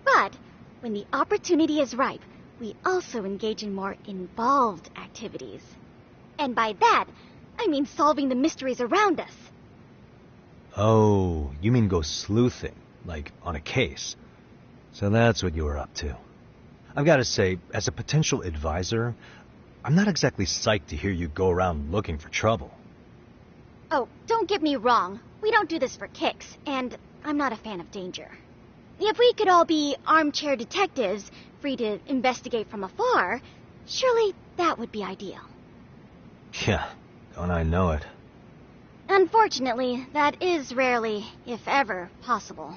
But, when the opportunity is ripe, we also engage in more involved activities. And by that, I mean solving the mysteries around us. Oh, you mean go sleuthing, like on a case. So that's what you were up to. I've got to say, as a potential advisor, I'm not exactly psyched to hear you go around looking for trouble. Oh, don't get me wrong. We don't do this for kicks, and I'm not a fan of danger. If we could all be armchair detectives, free to investigate from afar, surely that would be ideal. Yeah, don't I know it. Unfortunately, that is rarely, if ever, possible.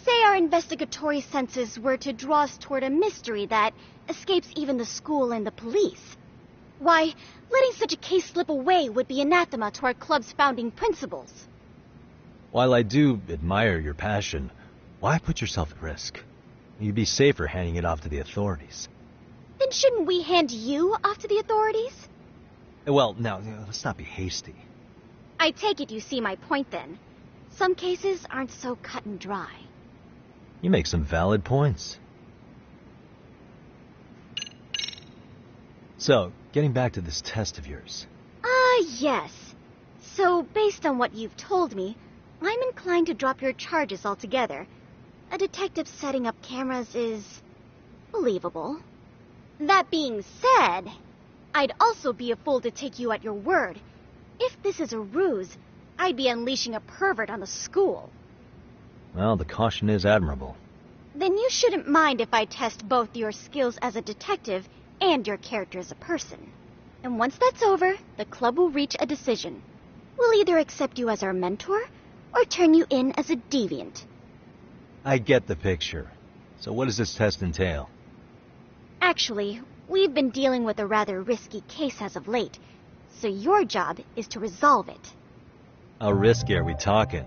Say our investigatory senses were to draw us toward a mystery that escapes even the school and the police. Why, letting such a case slip away would be anathema to our club's founding principles. While I do admire your passion, why put yourself at risk? You'd be safer handing it off to the authorities. Then shouldn't we hand you off to the authorities? Well, now, let's not be hasty. I take it you see my point then. Some cases aren't so cut and dry. You make some valid points. So, getting back to this test of yours. Yes. So, based on what you've told me, I'm inclined to drop your charges altogether. A detective setting up cameras is believable. That being said, I'd also be a fool to take you at your word. If this is a ruse, I'd be unleashing a pervert on the school. Well, the caution is admirable. Then you shouldn't mind if I test both your skills as a detective and your character as a person. And once that's over, the club will reach a decision. We'll either accept you as our mentor, or turn you in as a deviant. I get the picture. So what does this test entail? Actually, we've been dealing with a rather risky case as of late, so your job is to resolve it. How risky are we talking?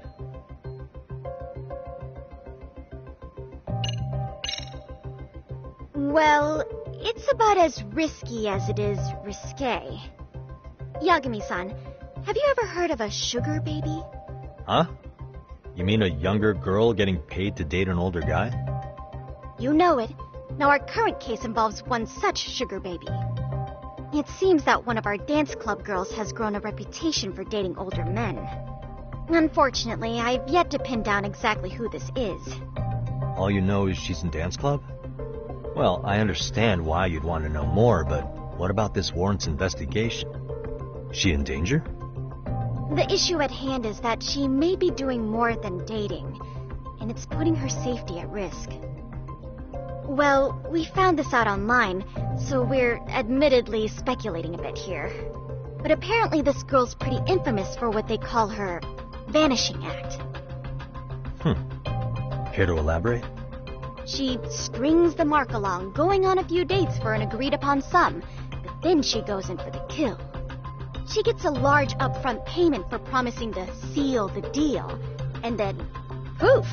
Well, it's about as risky as it is risque. Yagami-san, have you ever heard of a sugar baby? Huh? You mean a younger girl getting paid to date an older guy? You know it. Now our current case involves one such sugar baby. It seems that one of our dance club girls has grown a reputation for dating older men. Unfortunately, I've yet to pin down exactly who this is. All you know is she's in dance club? Well, I understand why you'd want to know more, but what about this warrants investigation? Is she in danger? The issue at hand is that she may be doing more than dating, and it's putting her safety at risk. Well, we found this out online, so we're admittedly speculating a bit here. But apparently this girl's pretty infamous for what they call her vanishing act. Care to elaborate? She strings the mark along, going on a few dates for an agreed-upon sum, but then she goes in for the kill. She gets a large upfront payment for promising to seal the deal, and then, poof,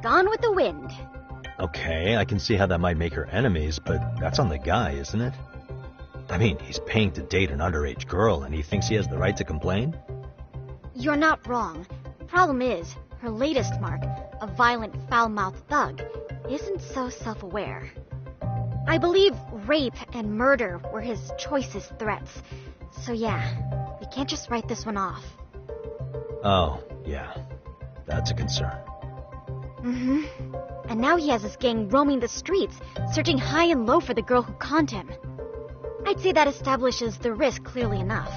gone with the wind. Okay, I can see how that might make her enemies, but that's on the guy, isn't it? I mean, he's paying to date an underage girl, and he thinks he has the right to complain? You're not wrong. Problem is, her latest mark, a violent, foul-mouthed thug, isn't so self-aware. I believe rape and murder were his choicest threats. So yeah, we can't just write this one off. Oh, yeah. That's a concern. And now he has his gang roaming the streets, searching high and low for the girl who conned him. I'd say that establishes the risk clearly enough.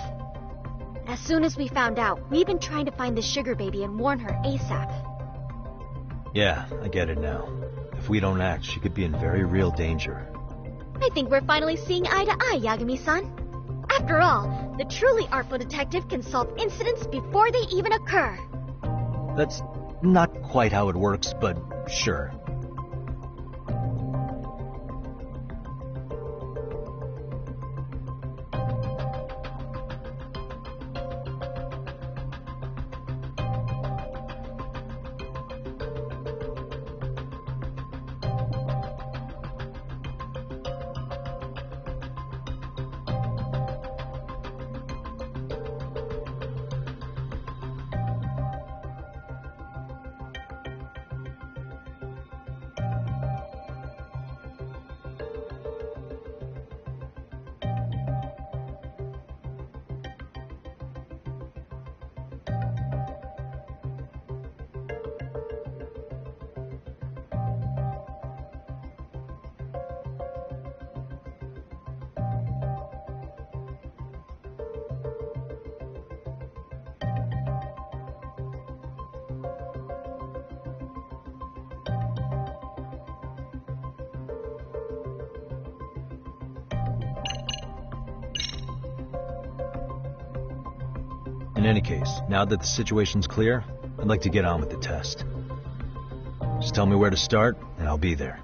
As soon as we found out, we've been trying to find the sugar baby and warn her ASAP. Yeah, I get it now. If we don't act, she could be in very real danger. I think we're finally seeing eye to eye, Yagami-san. After all, the truly artful detective can solve incidents before they even occur. That's not quite how it works, but sure. any case, now that the situation's clear, I'd like to get on with the test. Just tell me where to start, and I'll be there.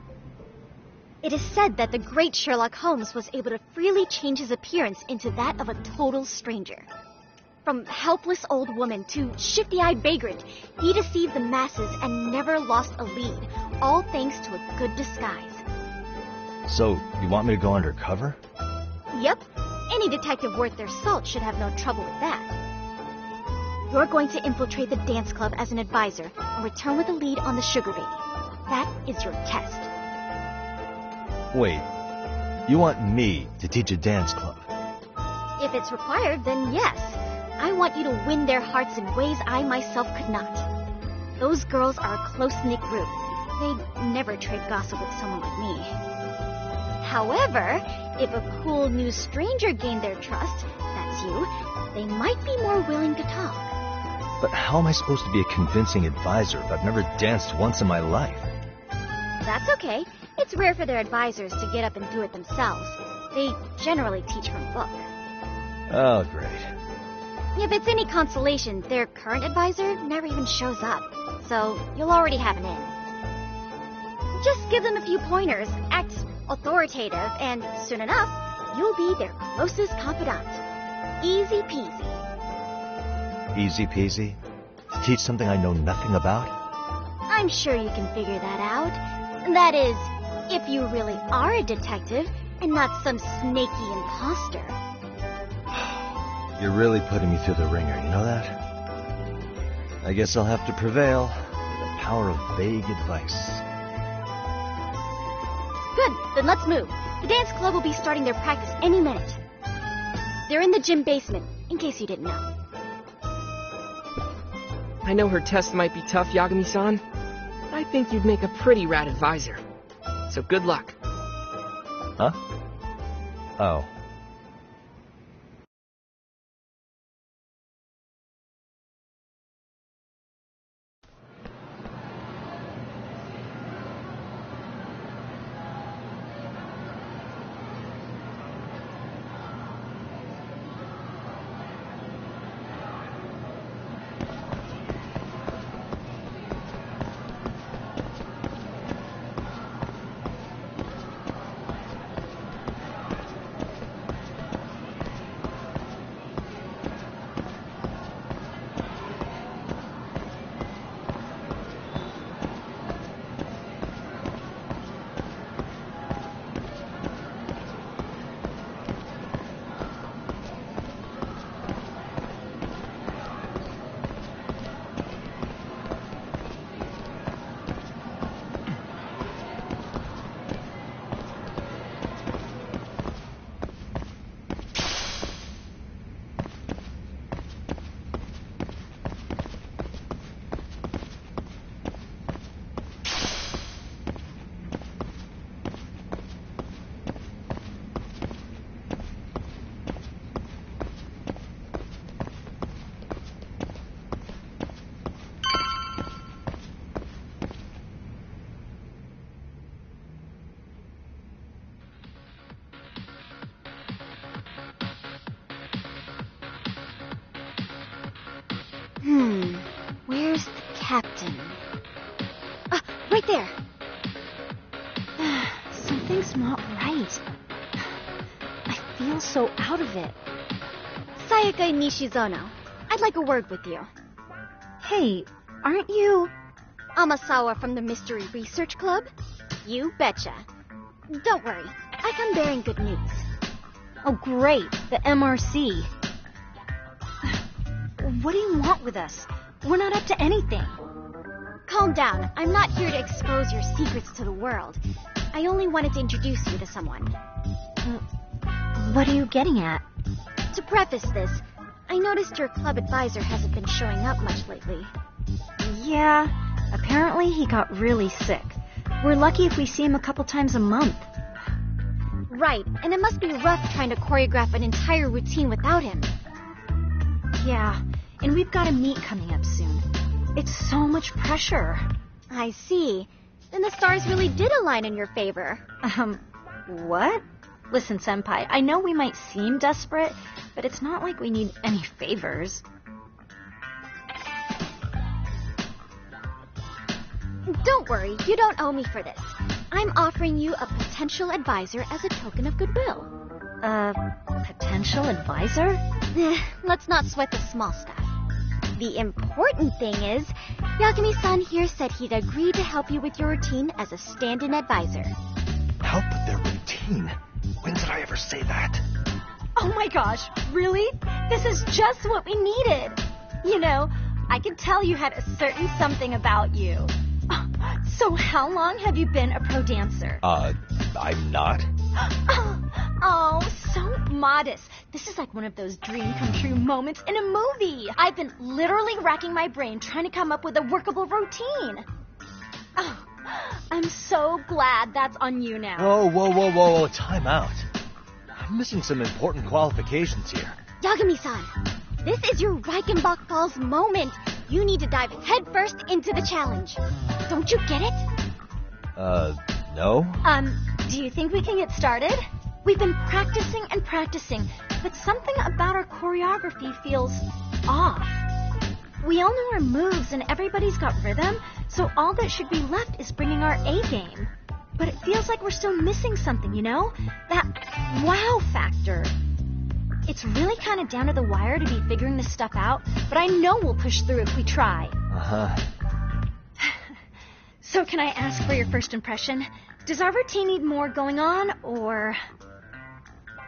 It is said that the great Sherlock Holmes was able to freely change his appearance into that of a total stranger. From helpless old woman to shifty-eyed vagrant, he deceived the masses and never lost a lead, all thanks to a good disguise. So, you want me to go undercover? Yep, any detective worth their salt should have no trouble with that. You're going to infiltrate the dance club as an advisor and return with a lead on the sugar baby. That is your test. Wait, you want me to teach a dance club? If it's required, then yes. I want you to win their hearts in ways I myself could not. Those girls are a close-knit group. They'd never trade gossip with someone like me. However, if a cool new stranger gained their trust, that's you, they might be more willing to talk. But how am I supposed to be a convincing advisor if I've never danced once in my life? That's okay. It's rare for their advisors to get up and do it themselves. They generally teach from a book. Oh, great. If it's any consolation, their current advisor never even shows up, so you'll already have an in. Just give them a few pointers, act authoritative, and soon enough, you'll be their closest confidant. Easy peasy. Easy peasy? To teach something I know nothing about? I'm sure you can figure that out. That is, if you really are a detective and not some snaky imposter. You're really putting me through the ringer, you know that? I guess I'll have to prevail with the power of vague advice. Good, then let's move. The dance club will be starting their practice any minute. They're in the gym basement, in case you didn't know. I know her test might be tough, Yagami-san, but I think you'd make a pretty rad advisor. So good luck. Huh? Oh. Where's the captain? Right there. Something's not right. I feel so out of it. Sayaka Nishizono, I'd like a word with you. Hey, aren't you... Amasawa from the Mystery Research Club? You betcha. Don't worry, I come bearing good news. Oh great, the MRC. What do you want with us? We're not up to anything. Calm down. I'm not here to expose your secrets to the world. I only wanted to introduce you to someone. What are you getting at? To preface this, I noticed your club advisor hasn't been showing up much lately. Yeah, apparently he got really sick. We're lucky if we see him a couple times a month. Right, and it must be rough trying to choreograph an entire routine without him. Yeah, and we've got a meet coming up soon. It's so much pressure. I see. Then the stars really did align in your favor. What? Listen, Senpai, I know we might seem desperate, but it's not like we need any favors. Don't worry, you don't owe me for this. I'm offering you a potential advisor as a token of goodwill. Potential advisor? Let's not sweat the small stuff. The important thing is, Yagami-san here said he'd agree to help you with your routine as a stand-in advisor. Help with their routine? When did I ever say that? Oh my gosh, really? This is just what we needed. You know, I could tell you had a certain something about you. So how long have you been a pro dancer? I'm not. Oh, so modest. This is like one of those dream come true moments in a movie. I've been literally racking my brain trying to come up with a workable routine. Oh, I'm so glad that's on you now. Whoa. Time out. I'm missing some important qualifications here. Yagami-san, this is your Reichenbach Falls moment. You need to dive headfirst into the challenge. Don't you get it? No? Do you think we can get started? We've been practicing and practicing, but something about our choreography feels off. We all know our moves and everybody's got rhythm, so all that should be left is bringing our A game. But it feels like we're still missing something, you know? That wow factor. It's really kind of down to the wire to be figuring this stuff out, but I know we'll push through if we try. Uh-huh. So can I ask for your first impression? Does our routine need more going on, or...?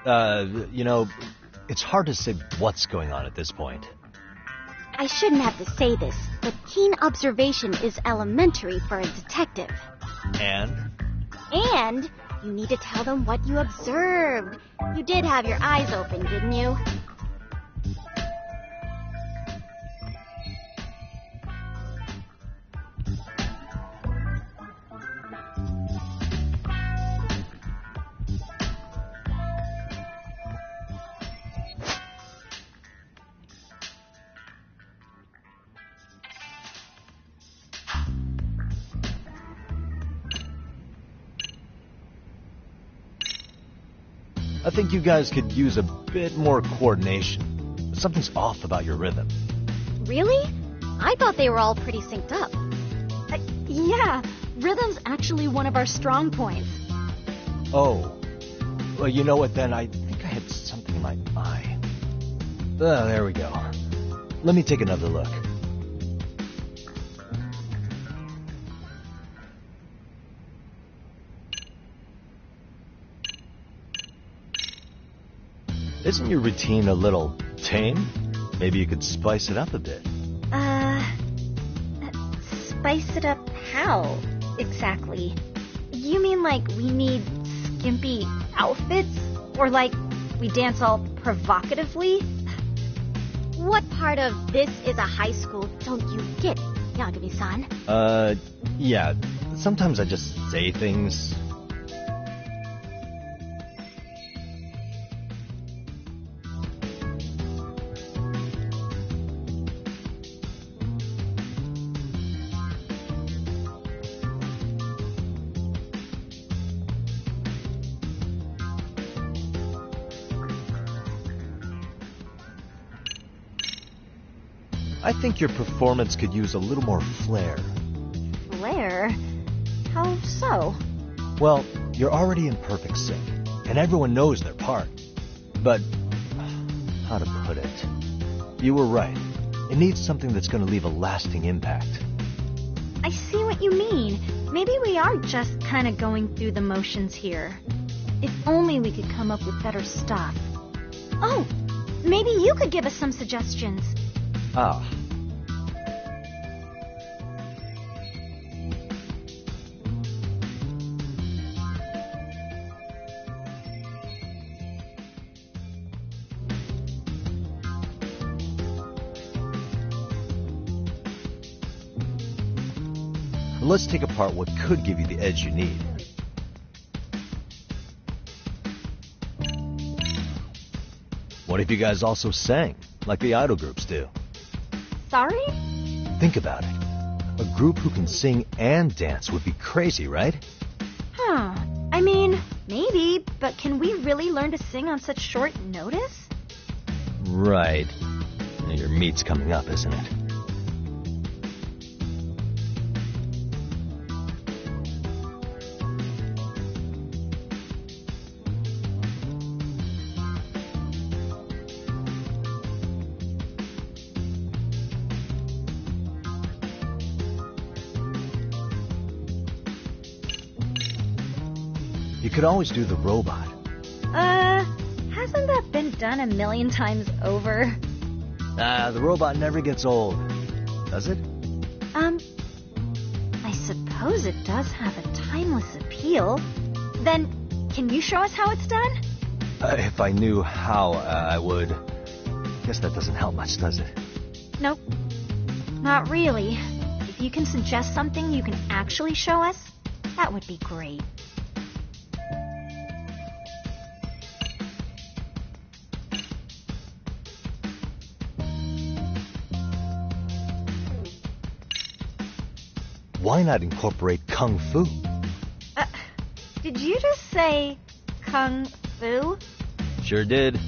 You know, it's hard to say what's going on at this point. I shouldn't have to say this, but keen observation is elementary for a detective. And You need to tell them what you observed. You did have your eyes open, didn't you? I think you guys could use a bit more coordination. Something's off about your rhythm. Really? I thought they were all pretty synced up. Yeah, rhythm's actually one of our strong points. Oh. Well, you know what then? I think I had something in my eye. There we go. Let me take another look. Isn't your routine a little tame? Maybe you could spice it up a bit. Spice it up how, exactly? You mean like we need skimpy outfits? Or like we dance all provocatively? What part of this is a high school don't you get, Yagami-san? Yeah. Sometimes I just say things. I think your performance could use a little more flair. Flair? How so? Well, you're already in perfect sync, and everyone knows their part. But, how to put it? You were right. It needs something that's going to leave a lasting impact. I see what you mean. Maybe we are just kind of going through the motions here. If only we could come up with better stuff. Oh, maybe you could give us some suggestions. Ah. Let's take apart what could give you the edge you need. What if you guys also sang, like the idol groups do? Sorry? Think about it. A group who can sing and dance would be crazy, right? Huh. I mean, maybe, but can we really learn to sing on such short notice? Right. Your meet's coming up, isn't it? You could always do the robot. Hasn't that been done a million times over? The robot never gets old, does it? I suppose it does have a timeless appeal. Then, can you show us how it's done? If I knew how, I would. Guess that doesn't help much, does it? Nope. Not really. If you can suggest something you can actually show us, that would be great. Why not incorporate Kung Fu? Did you just say Kung Fu? Sure did.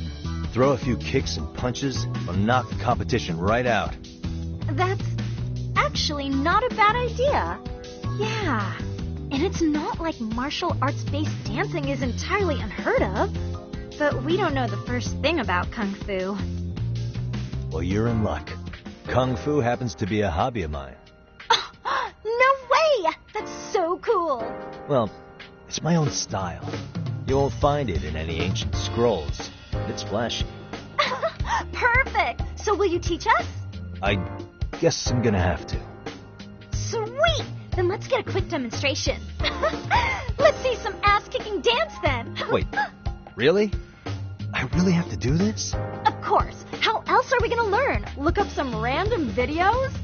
Throw a few kicks and punches, will knock the competition right out. That's actually not a bad idea. Yeah. And it's not like martial arts-based dancing is entirely unheard of. But we don't know the first thing about Kung Fu. Well, you're in luck. Kung Fu happens to be a hobby of mine. No way! That's so cool. Well, it's my own style. You won't find it in any ancient scrolls. It's flashy. Perfect! So will you teach us? I guess I'm gonna have to. Sweet! Then let's get a quick demonstration. Let's see some ass-kicking dance then. Wait, really? I really have to do this? Of course. How else are we gonna learn? Look up some random videos?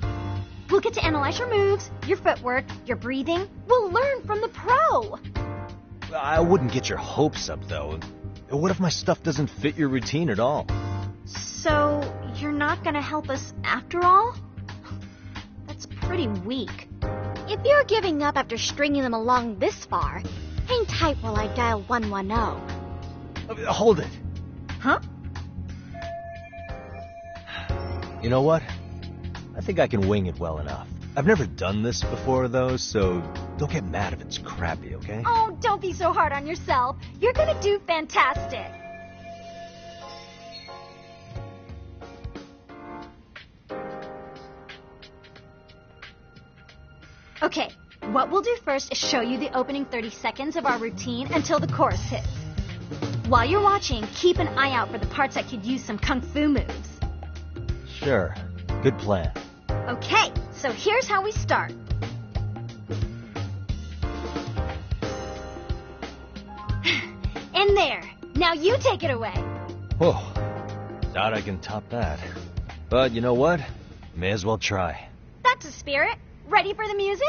We'll get to analyze your moves, your footwork, your breathing. We'll learn from the pro. I wouldn't get your hopes up, though. What if my stuff doesn't fit your routine at all? So, you're not gonna help us after all? That's pretty weak. If you're giving up after stringing them along this far, hang tight while I dial 110. Hold it. Huh? You know what? I think I can wing it well enough. I've never done this before, though, so don't get mad if it's crappy, okay? Oh, don't be so hard on yourself. You're gonna do fantastic. Okay, what we'll do first is show you the opening 30 seconds of our routine until the chorus hits. While you're watching, keep an eye out for the parts that could use some kung fu moves. Sure. Good plan. Okay, so here's how we start. In there. Now you take it away. Whoa. Doubt I can top that. But you know what? May as well try. That's a spirit. Ready for the music?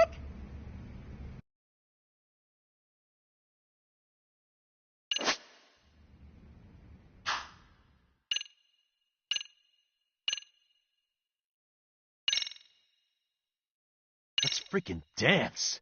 Let's freaking dance.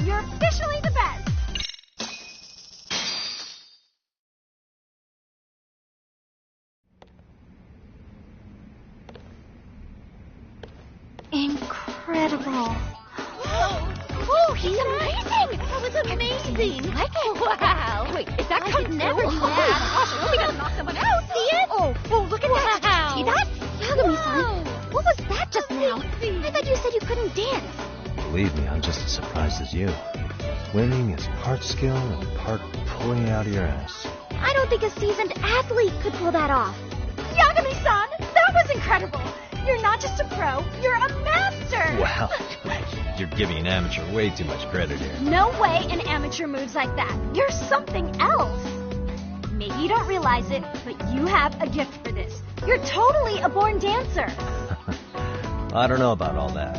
You're officially the best! Incredible. Oh, he's amazing! That was amazing! Wow! Wait, if that could never do that. Gosh, I hope he doesn't knock someone out. See it? Oh, look at that! See that? Yagami-san, what was that just now? I thought you said you couldn't dance. Believe me, I'm just as surprised as you. Winning is part skill and part pulling it out of your ass. I don't think a seasoned athlete could pull that off. Yagami-san, that was incredible! You're not just a pro, you're a master! Wow, you're giving an amateur way too much credit here. No way an amateur moves like that. You're something else. Maybe you don't realize it, but you have a gift for this. You're totally a born dancer. I don't know about all that.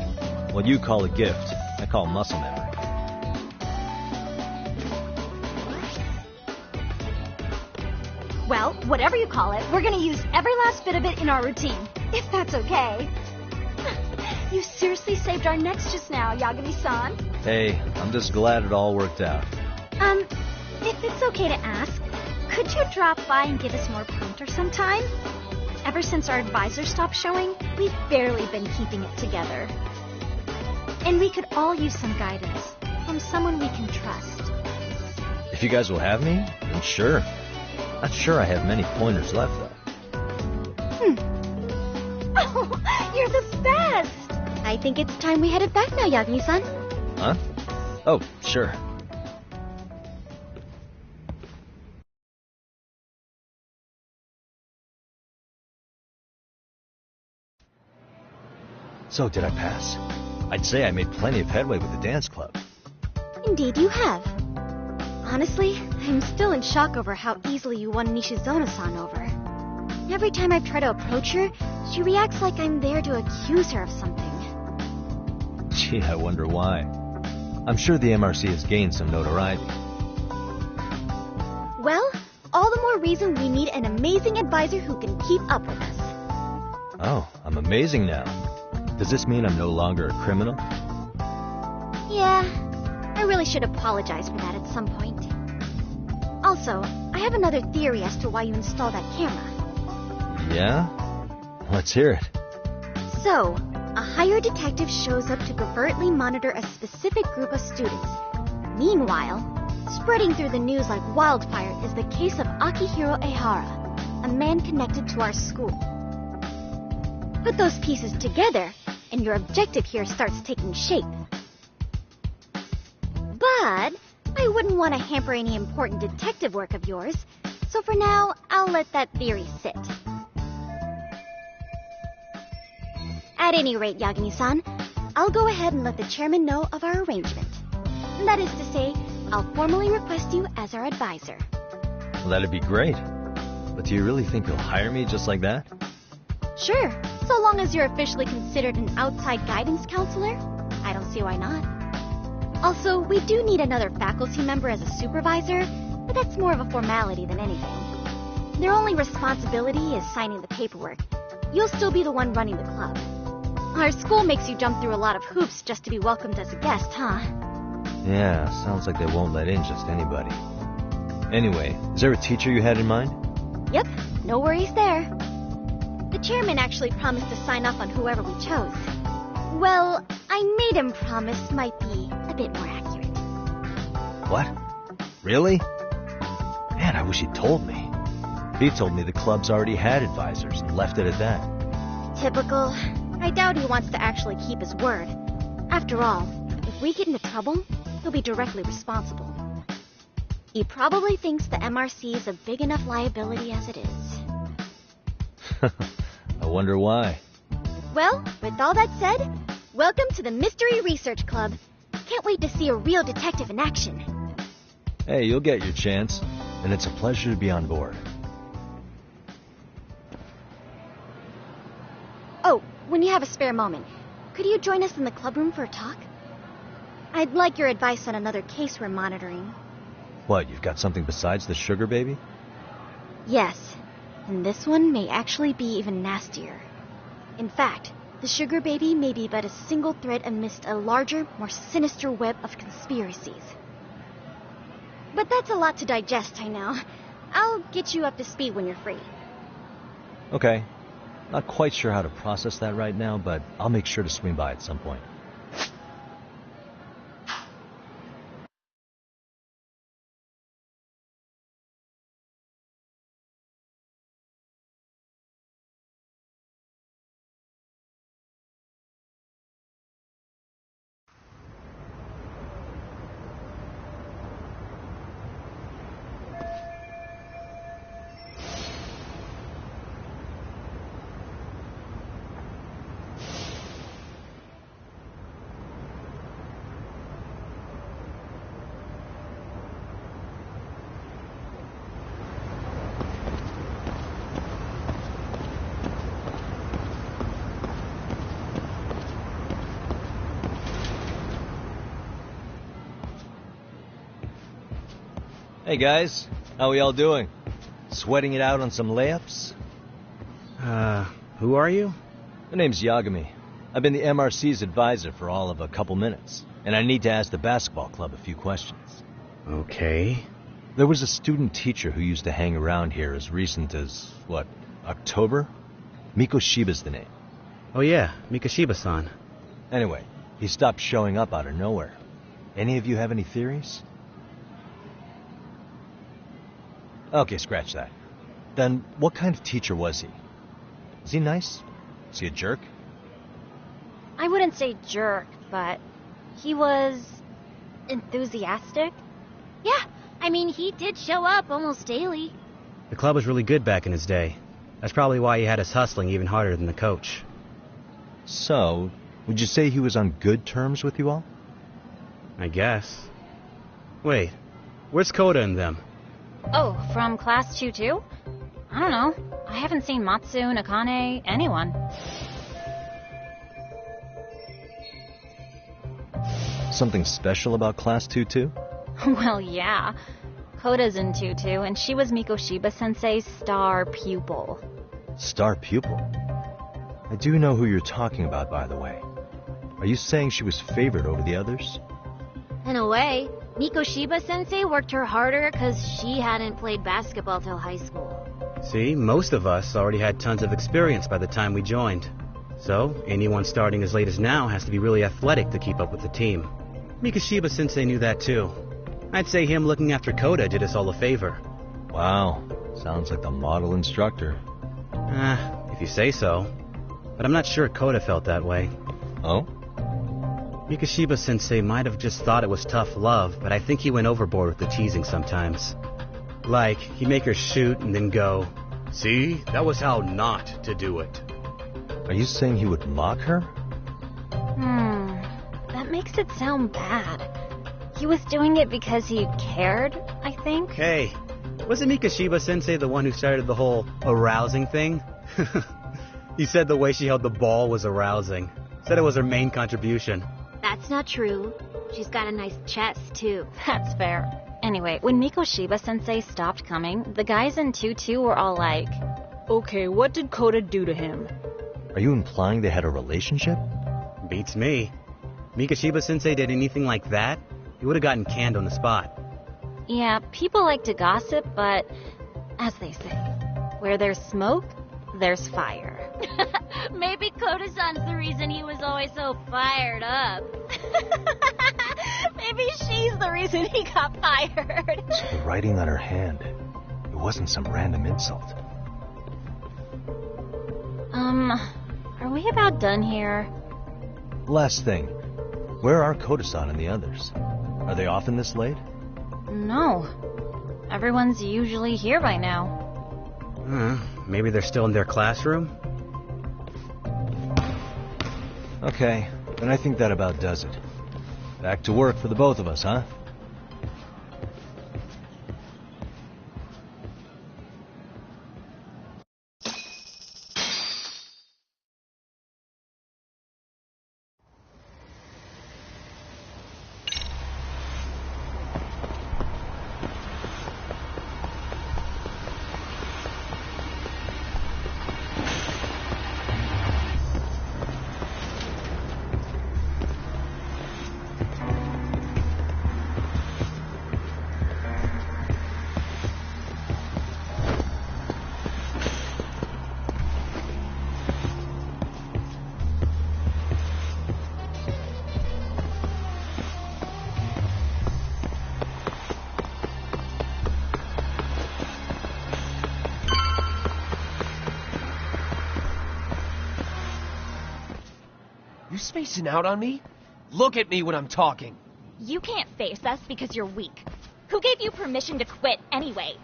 What you call a gift, I call muscle memory. Well, whatever you call it, we're gonna use every last bit of it in our routine, if that's okay. You seriously saved our necks just now, Yagami-san. Hey, I'm just glad it all worked out. If it's okay to ask, could you drop by and give us more pointer sometime? Ever since our advisor stopped showing, we've barely been keeping it together. And we could all use some guidance from someone we can trust. If you guys will have me, then sure. Not sure I have many pointers left, though. Oh, you're the best! I think it's time we headed back now, Yagami-san. Huh? Oh, sure. So, did I pass? I'd say I made plenty of headway with the dance club. Indeed you have. Honestly, I'm still in shock over how easily you won Nishizono-san over. Every time I've tried to approach her, she reacts like I'm there to accuse her of something. Gee, I wonder why. I'm sure the MRC has gained some notoriety. Well, all the more reason we need an amazing advisor who can keep up with us. Oh, I'm amazing now. Does this mean I'm no longer a criminal? Yeah, I really should apologize for that at some point. Also, I have another theory as to why you installed that camera. Yeah? Let's hear it. So, a hired detective shows up to covertly monitor a specific group of students. Meanwhile, spreading through the news like wildfire is the case of Akihiro Ehara, a man connected to our school. Put those pieces together, and your objective here starts taking shape. But I wouldn't want to hamper any important detective work of yours, so for now, I'll let that theory sit. At any rate, Yagami-san, I'll go ahead and let the chairman know of our arrangement. That is to say, I'll formally request you as our advisor. Well, that'd be great. But do you really think you'll hire me just like that? Sure, so long as you're officially considered an outside guidance counselor, I don't see why not. Also, we do need another faculty member as a supervisor, but that's more of a formality than anything. Their only responsibility is signing the paperwork. You'll still be the one running the club. Our school makes you jump through a lot of hoops just to be welcomed as a guest, huh? Yeah, sounds like they won't let in just anybody. Anyway, is there a teacher you had in mind? Yep, no worries there. The chairman actually promised to sign off on whoever we chose. Well, I made him promise might be a bit more accurate. What? Really? Man, I wish he'd told me. He told me the club's already had advisors and left it at that. Typical. I doubt he wants to actually keep his word. After all, if we get into trouble, he'll be directly responsible. He probably thinks the MRC is a big enough liability as it is. I wonder why. Well, with all that said, welcome to the Mystery Research Club. Can't wait to see a real detective in action. Hey, you'll get your chance, and it's a pleasure to be on board. Oh, when you have a spare moment, could you join us in the club room for a talk? I'd like your advice on another case we're monitoring. What, you've got something besides the sugar baby? Yes, and this one may actually be even nastier. In fact, the sugar baby may be but a single thread amidst a larger, more sinister web of conspiracies. But that's a lot to digest, I know. I'll get you up to speed when you're free. Okay. Not quite sure how to process that right now, but I'll make sure to swing by at some point. Hey guys, how we all doing? Sweating it out on some layups? Who are you? My name's Yagami. I've been the MRC's advisor for all of a couple minutes, and I need to ask the basketball club a few questions. Okay. There was a student teacher who used to hang around here as recent as, October? Mikoshiba's the name. Oh yeah, Mikoshiba-san. Anyway, he stopped showing up out of nowhere. Any of you have any theories? Okay, scratch that. Then, what kind of teacher was he? Is he nice? Is he a jerk? I wouldn't say jerk, but he was enthusiastic. Yeah, I mean, he did show up almost daily. The club was really good back in his day. That's probably why he had us hustling even harder than the coach. So, would you say he was on good terms with you all? I guess. Wait, where's Koda and them? Oh, from class 2-2? I don't know. I haven't seen Matsu, Nakane, anyone. Something special about Class 2-2? Well, yeah. Koda's in 2-2, and she was Mikoshiba-sensei's star pupil. Star pupil? I do know who you're talking about, by the way. Are you saying she was favored over the others? In a way, Mikoshiba-sensei worked her harder because she hadn't played basketball till high school. See, most of us already had tons of experience by the time we joined. So, anyone starting as late as now has to be really athletic to keep up with the team. Mikoshiba-sensei knew that too. I'd say him looking after Koda did us all a favor. Wow, sounds like the model instructor. If you say so. But I'm not sure Koda felt that way. Oh? Mikoshiba-sensei might have just thought it was tough love, but I think he went overboard with the teasing sometimes. Like, he'd make her shoot and then go, "See, that was how not to do it." Are you saying he would mock her? That makes it sound bad. He was doing it because he cared, I think. Hey, wasn't Mikoshiba-sensei the one who started the whole arousing thing? He said the way she held the ball was arousing. Said it was her main contribution. That's not true. She's got a nice chest, too. That's fair. Anyway, when Mikoshiba-sensei stopped coming, the guys in 2-2 were all like, Okay, what did Koda do to him? Are you implying they had a relationship? Beats me. Mikoshiba-sensei did anything like that, he would have gotten canned on the spot. Yeah, people like to gossip, but as they say, where there's smoke, there's fire. Maybe Koda-san's the reason he was always so fired up. Maybe she's the reason he got fired. So the writing on her hand, it wasn't some random insult. Are we about done here? Last thing, where are Koda-san and the others? Are they often this late? No. Everyone's usually here by now. Maybe they're still in their classroom? Okay, then I think that about does it. Back to work for the both of us, huh? You spacing out on me? Look at me when I'm talking. You can't face us because you're weak. Who gave you permission to quit anyway?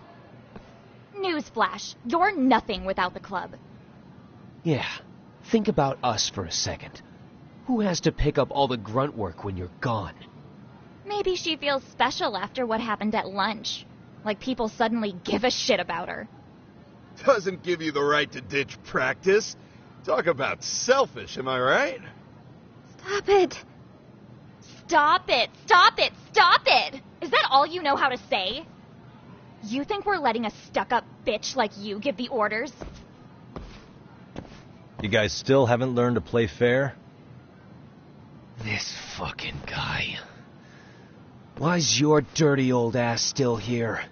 Newsflash, you're nothing without the club. Yeah, think about us for a second. Who has to pick up all the grunt work when you're gone? Maybe she feels special after what happened at lunch. Like people suddenly give a shit about her. Doesn't give you the right to ditch practice. Talk about selfish, am I right? Stop it. Stop it! Stop it! Stop it! Is that all you know how to say? You think we're letting a stuck-up bitch like you give the orders? You guys still haven't learned to play fair? This fucking guy. Why's your dirty old ass still here?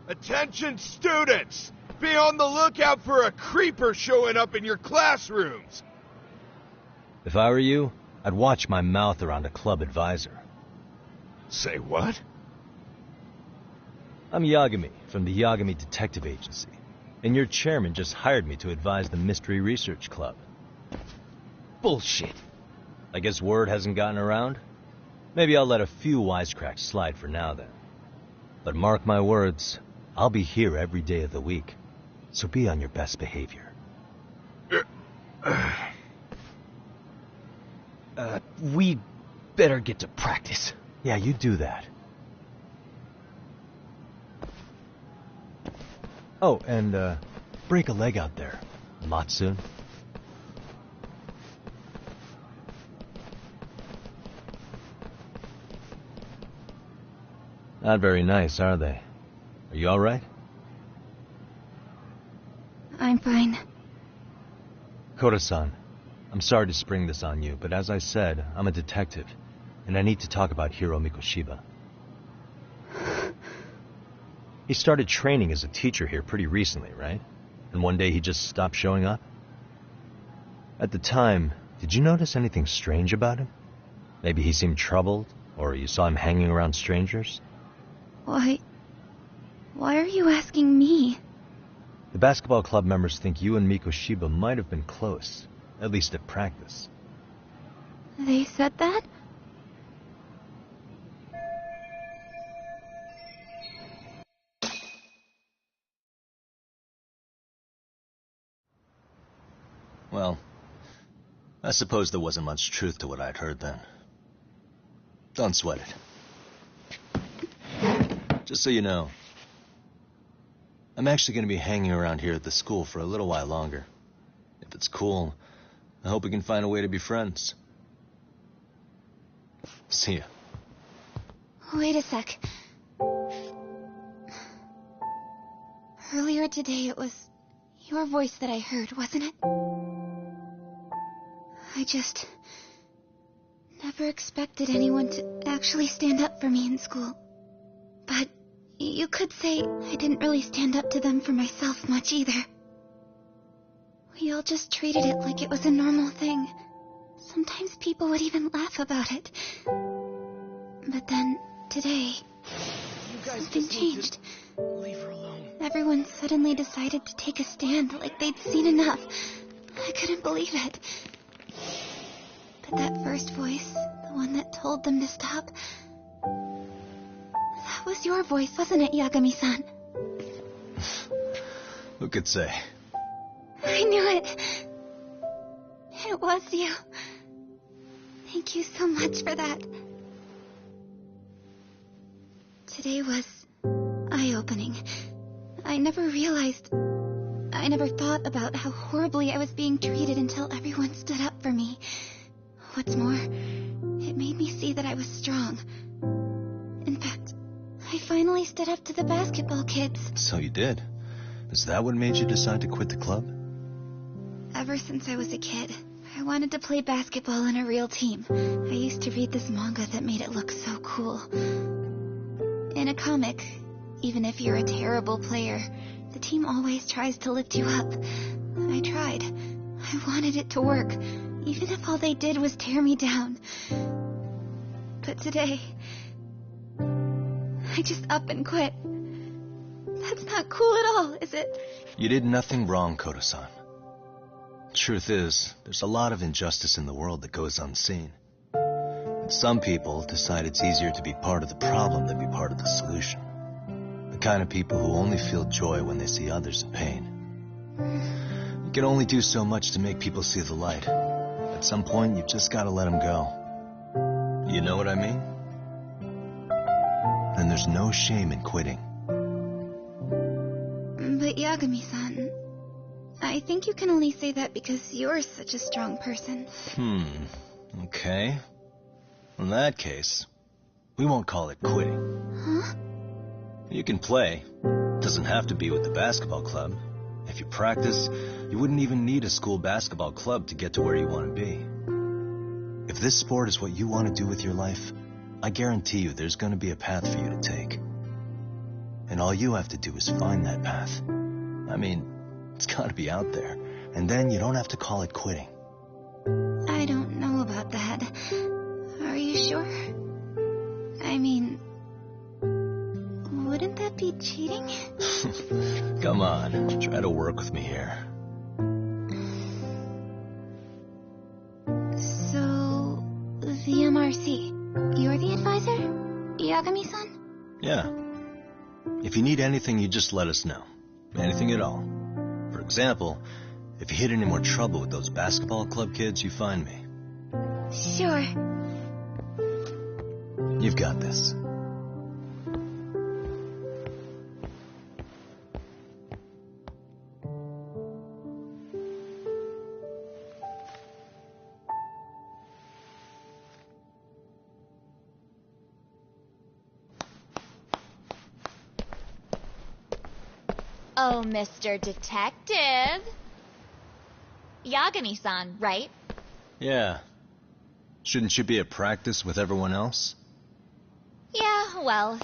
Attention students! Be on the lookout for a creeper showing up in your classrooms! If I were you, I'd watch my mouth around a club advisor. Say what? I'm Yagami from the Yagami Detective Agency, and your chairman just hired me to advise the Mystery Research Club. Bullshit. I guess word hasn't gotten around? Maybe I'll let a few wisecracks slide for now then. But mark my words, I'll be here every day of the week, so be on your best behavior. We better get to practice. Yeah, you do that. Oh, and, break a leg out there, Matsune. Not very nice, are they? Are you all right? I'm fine. Koda-san, I'm sorry to spring this on you, but as I said, I'm a detective, and I need to talk about Hiro Mikoshiba. He started training as a teacher here pretty recently, right? And one day he just stopped showing up? At the time, did you notice anything strange about him? Maybe he seemed troubled, or you saw him hanging around strangers? Why are you asking me? The basketball club members think you and Mikoshiba might have been close, at least at practice. They said that? Well, I suppose there wasn't much truth to what I'd heard then. Don't sweat it. Just so you know, I'm actually going to be hanging around here at the school for a little while longer. If it's cool, I hope we can find a way to be friends. See ya. Wait a sec. Earlier today it was your voice that I heard, wasn't it? I just never expected anyone to actually stand up for me in school. But you could say I didn't really stand up to them for myself much either. We all just treated it like it was a normal thing. Sometimes people would even laugh about it. But then, today, something changed. Leave her alone. Everyone suddenly decided to take a stand like they'd seen enough. I couldn't believe it. But that first voice, the one that told them to stop, that was your voice, wasn't it, Yagami-san? Who could say? I knew it. It was you. Thank you so much for that. Today was eye-opening. I never thought about how horribly I was being treated until everyone stood up for me. What's more, it made me see that I was strong. In fact, I finally stood up to the basketball kids. So you did. Is that what made you decide to quit the club? Ever since I was a kid, I wanted to play basketball on a real team. I used to read this manga that made it look so cool. In a comic, even if you're a terrible player, the team always tries to lift you up. I tried. I wanted it to work, even if all they did was tear me down. But today, I just up and quit. That's not cool at all, is it? You did nothing wrong, Koda-san. Truth is, there's a lot of injustice in the world that goes unseen. And some people decide it's easier to be part of the problem than be part of the solution. The kind of people who only feel joy when they see others in pain. You can only do so much to make people see the light. At some point, you've just got to let them go. You know what I mean? Then there's no shame in quitting. But Yagami-san, I think you can only say that because you're such a strong person. Okay. In that case, we won't call it quitting. Huh? You can play. Doesn't have to be with the basketball club. If you practice, you wouldn't even need a school basketball club to get to where you want to be. If this sport is what you want to do with your life, I guarantee you there's going to be a path for you to take. And all you have to do is find that path. I mean, it's got to be out there. And then you don't have to call it quitting. I don't know about that. Are you sure? I mean, wouldn't that be cheating? Come on, try to work with me here. So, the MRC, you're the advisor? Yagami-san? Yeah. If you need anything, you just let us know. Anything at all. For example, if you hit any more trouble with those basketball club kids, you find me. Sure. You've got this. Oh, Mr. Detective. Yagami-san, right? Yeah. Shouldn't you be at practice with everyone else? Yeah, well,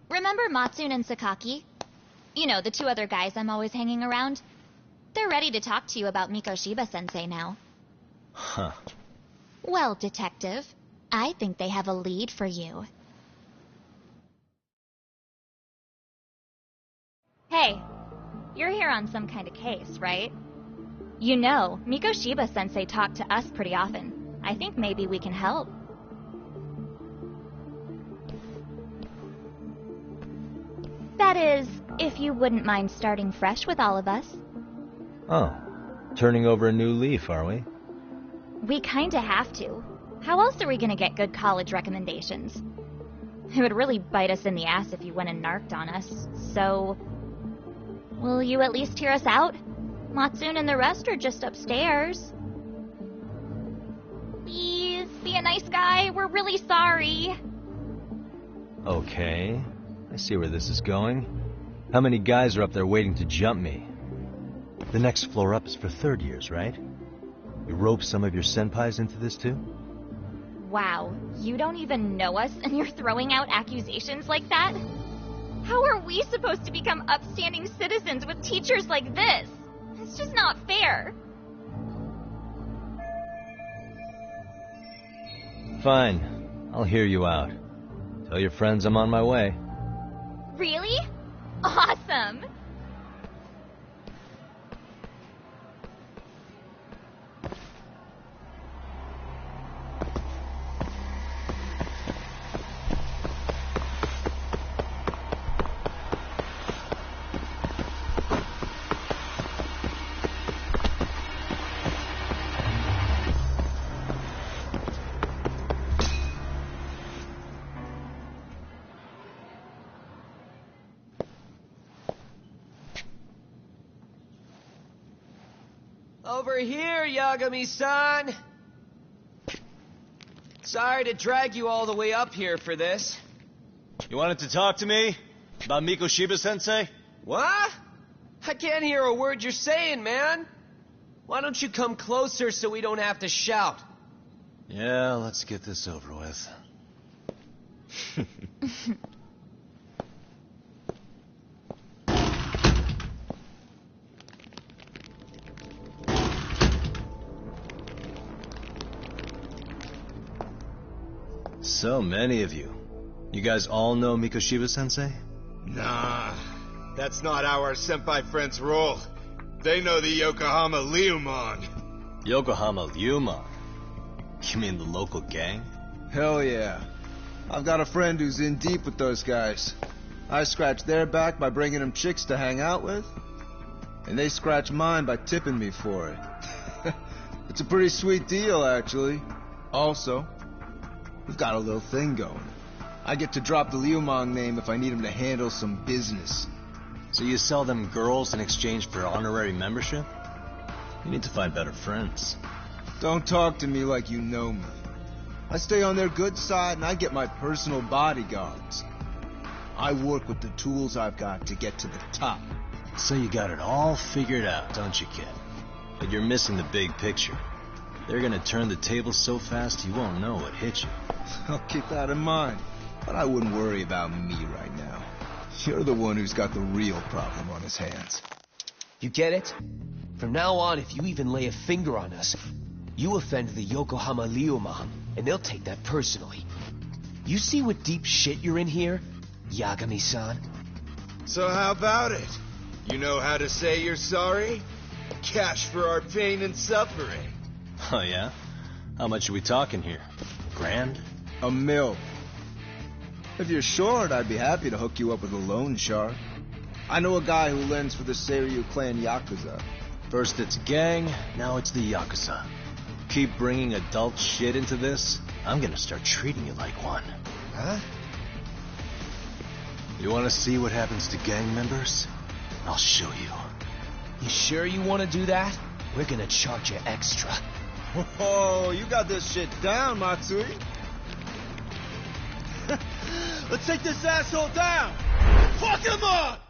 remember Matsune and Sakaki? You know, the two other guys I'm always hanging around? They're ready to talk to you about Mikoshiba-sensei now. Huh. Well, Detective, I think they have a lead for you. Hey, you're here on some kind of case, right? You know, Mikoshiba-sensei talked to us pretty often. I think maybe we can help. That is, if you wouldn't mind starting fresh with all of us. Oh, turning over a new leaf, are we? We kinda have to. How else are we gonna get good college recommendations? It would really bite us in the ass if you went and narked on us, so... Will you at least hear us out? Matsune and the rest are just upstairs. Please, be a nice guy. We're really sorry. Okay, I see where this is going. How many guys are up there waiting to jump me? The next floor up is for third years, right? You rope some of your senpais into this too? Wow, you don't even know us and you're throwing out accusations like that? How are we supposed to become upstanding citizens with teachers like this? It's just not fair. Fine, I'll hear you out. Tell your friends I'm on my way. Really? Awesome! Over here, Yagami-san! Sorry to drag you all the way up here for this. You wanted to talk to me? About Mikoshiba-sensei? What? I can't hear a word you're saying, man. Why don't you come closer so we don't have to shout? Yeah, let's get this over with. So many of you. You guys all know Mikoshiba-sensei? Nah, that's not how our senpai friends roll. They know the Yokohama Liumon. Yokohama Liumon? You mean the local gang? Hell yeah. I've got a friend who's in deep with those guys. I scratch their back by bringing them chicks to hang out with, and they scratch mine by tipping me for it. It's a pretty sweet deal, actually. Also, we've got a little thing going. I get to drop the Liumong name if I need him to handle some business. So you sell them girls in exchange for honorary membership? You need to find better friends. Don't talk to me like you know me. I stay on their good side and I get my personal bodyguards. I work with the tools I've got to get to the top. So you got it all figured out, don't you, kid? But you're missing the big picture. They're gonna turn the table so fast you won't know what hit you. I'll keep that in mind. But I wouldn't worry about me right now. You're the one who's got the real problem on his hands. You get it? From now on, if you even lay a finger on us, you offend the Yokohama Liumon, and they'll take that personally. You see what deep shit you're in here, Yagami-san? So how about it? You know how to say you're sorry? Cash for our pain and suffering. Oh, yeah? How much are we talking here? $1,000? $1 million. If you're short, I'd be happy to hook you up with a loan shark. I know a guy who lends for the Seiryu clan Yakuza. First it's a gang, now it's the Yakuza. Keep bringing adult shit into this, I'm gonna start treating you like one. Huh? You wanna see what happens to gang members? I'll show you. You sure you want to do that? We're gonna charge you extra. Oh, you got this shit down, Matsui. Let's take this asshole down! Fuck him up!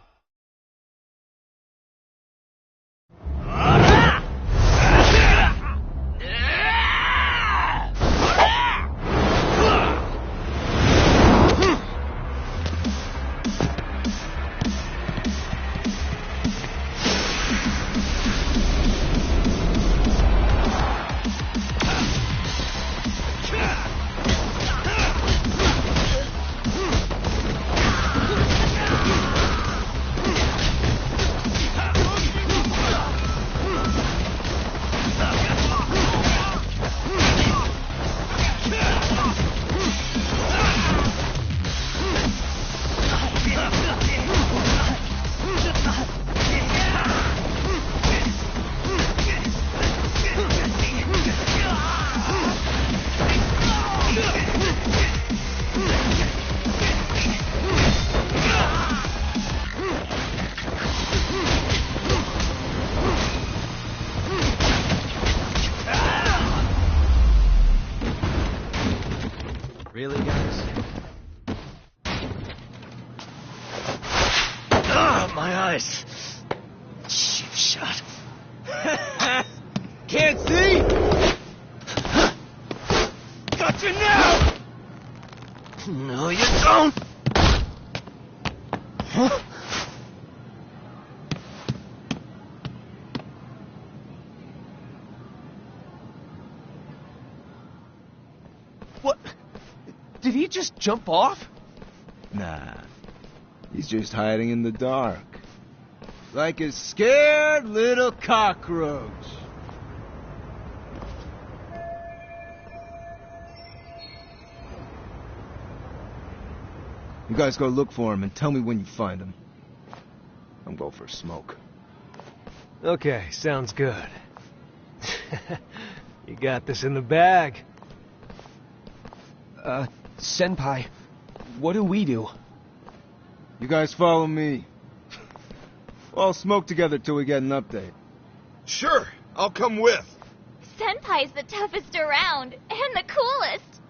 Really, guys? My eyes! Cheap shot. Can't see? Got you now! No, you don't! Huh? What? Did he just jump off? Nah. He's just hiding in the dark. Like a scared little cockroach. You guys go look for him and tell me when you find him. I'm going for a smoke. Okay, sounds good. You got this in the bag. Senpai, what do we do? You guys follow me. We'll all smoke together till we get an update. Sure, I'll come with. Senpai's the toughest around, and the coolest.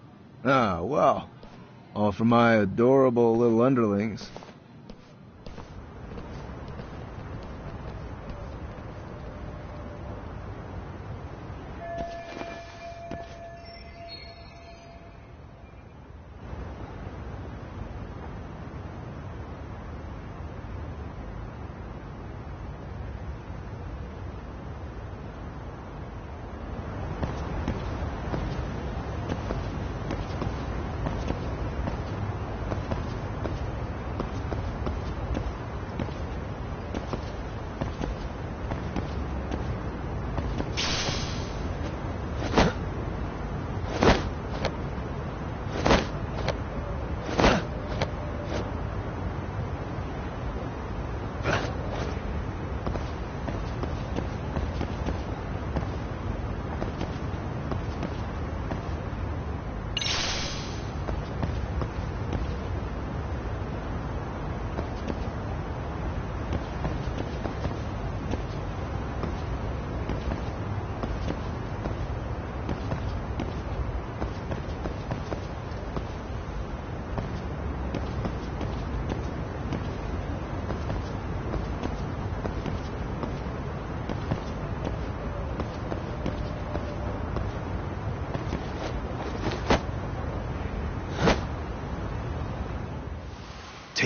Ah, well. All for my adorable little underlings.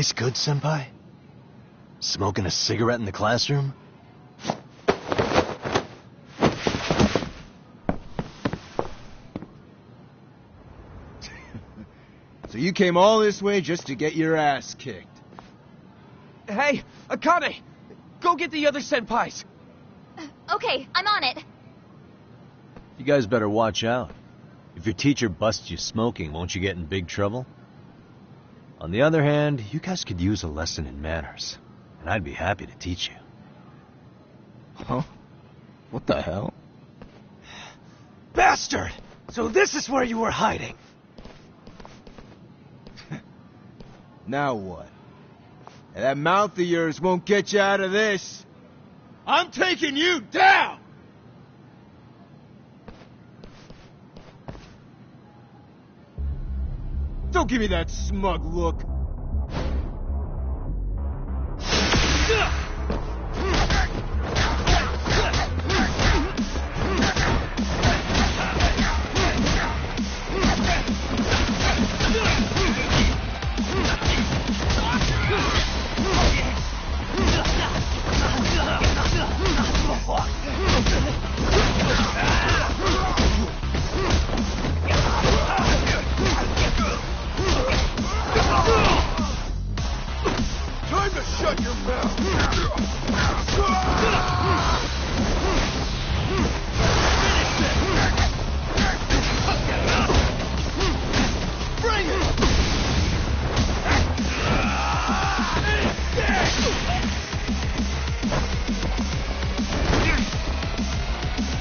taste good, Senpai? Smoking a cigarette in the classroom? So you came all this way just to get your ass kicked? Hey, Akane! Go get the other senpais! Okay, I'm on it. You guys better watch out. If your teacher busts you smoking, won't you get in big trouble? On the other hand, you guys could use a lesson in manners, and I'd be happy to teach you. Huh? What the hell? Bastard! So this is where you were hiding. Now what? That mouth of yours won't get you out of this. I'm taking you down! Don't give me that smug look. Time to shut your mouth! Bring it!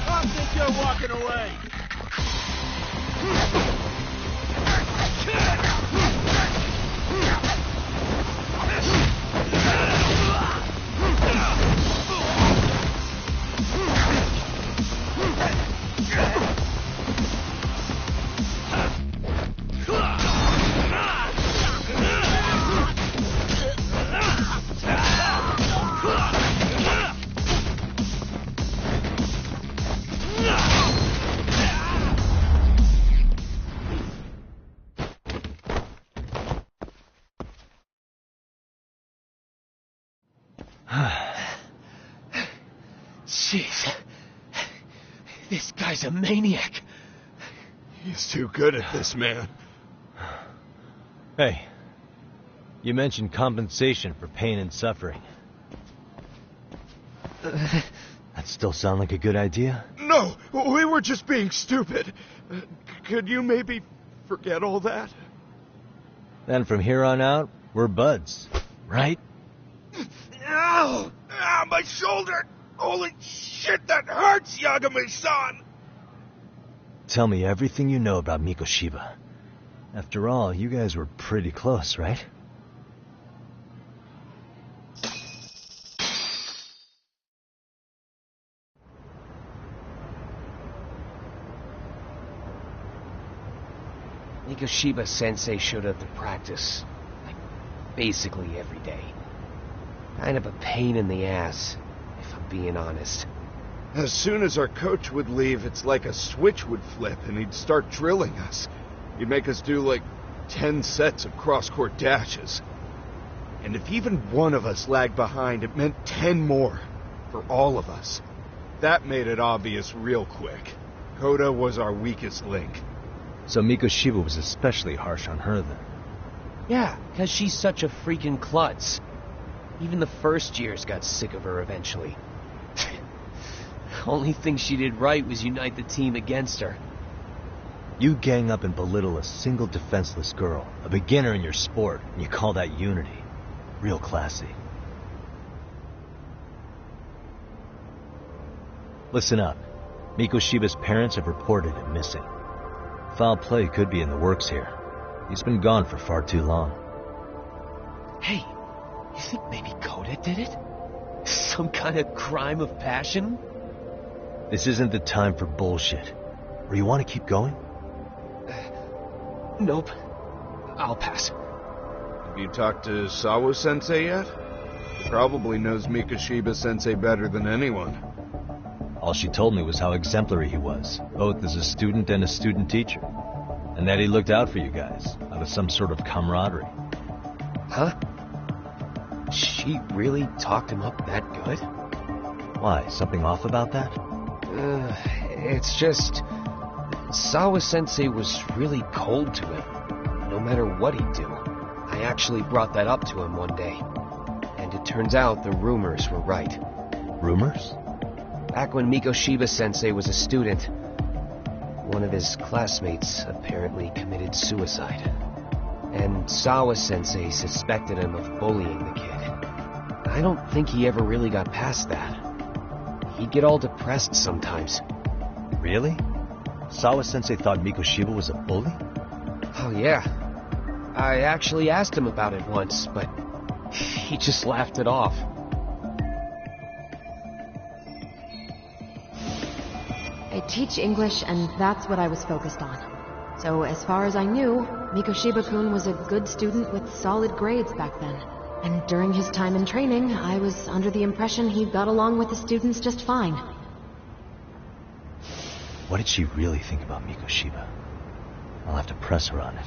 I think you're walking away! Jeez. This guy's a maniac. He's too good at this, man. Hey, you mentioned compensation for pain and suffering. That still sound like a good idea? No, we were just being stupid. Could you maybe forget all that? Then from here on out, we're buds, right? Ow! Ah, my shoulder! Holy shit, that hurts, Yagami-san! Tell me everything you know about Mikoshiba. After all, you guys were pretty close, right? Mikoshiba-sensei showed up to practice, like, basically every day. Kind of a pain in the ass, if I'm being honest. As soon as our coach would leave, it's like a switch would flip and he'd start drilling us. He'd make us do like 10 sets of cross-court dashes. And if even one of us lagged behind, it meant 10 more for all of us. That made it obvious real quick. Koda was our weakest link. So Mikoshiba was especially harsh on her then? Yeah, because she's such a freaking klutz. Even the first years got sick of her eventually. Only thing she did right was unite the team against her. You gang up and belittle a single defenseless girl, a beginner in your sport, and you call that unity. Real classy. Listen up. Mikoshiba's parents have reported him missing. Foul play could be in the works here. He's been gone for far too long. Hey, you think maybe Koda did it? Some kind of crime of passion? This isn't the time for bullshit. Or you want to keep going? Nope. I'll pass. Have you talked to Sawa-sensei yet? He probably knows Mikoshiba-sensei better than anyone. All she told me was how exemplary he was, both as a student and a student teacher. And that he looked out for you guys, out of some sort of camaraderie. Huh? She really talked him up that good? Why, something off about that? It's just... Sawa-sensei was really cold to him, no matter what he'd do. I actually brought that up to him one day. And it turns out the rumors were right. Rumors? Back when Mikoshiba-sensei was a student, one of his classmates apparently committed suicide. And Sawa-sensei suspected him of bullying the kid. I don't think he ever really got past that. He'd get all depressed sometimes. Really? Sawa-sensei thought Mikoshiba was a bully? Oh, yeah. I actually asked him about it once, but he just laughed it off. I teach English, and that's what I was focused on. So as far as I knew, Mikoshiba-kun was a good student with solid grades back then. And during his time in training, I was under the impression he got along with the students just fine. What did she really think about Mikoshiba? I'll have to press her on it.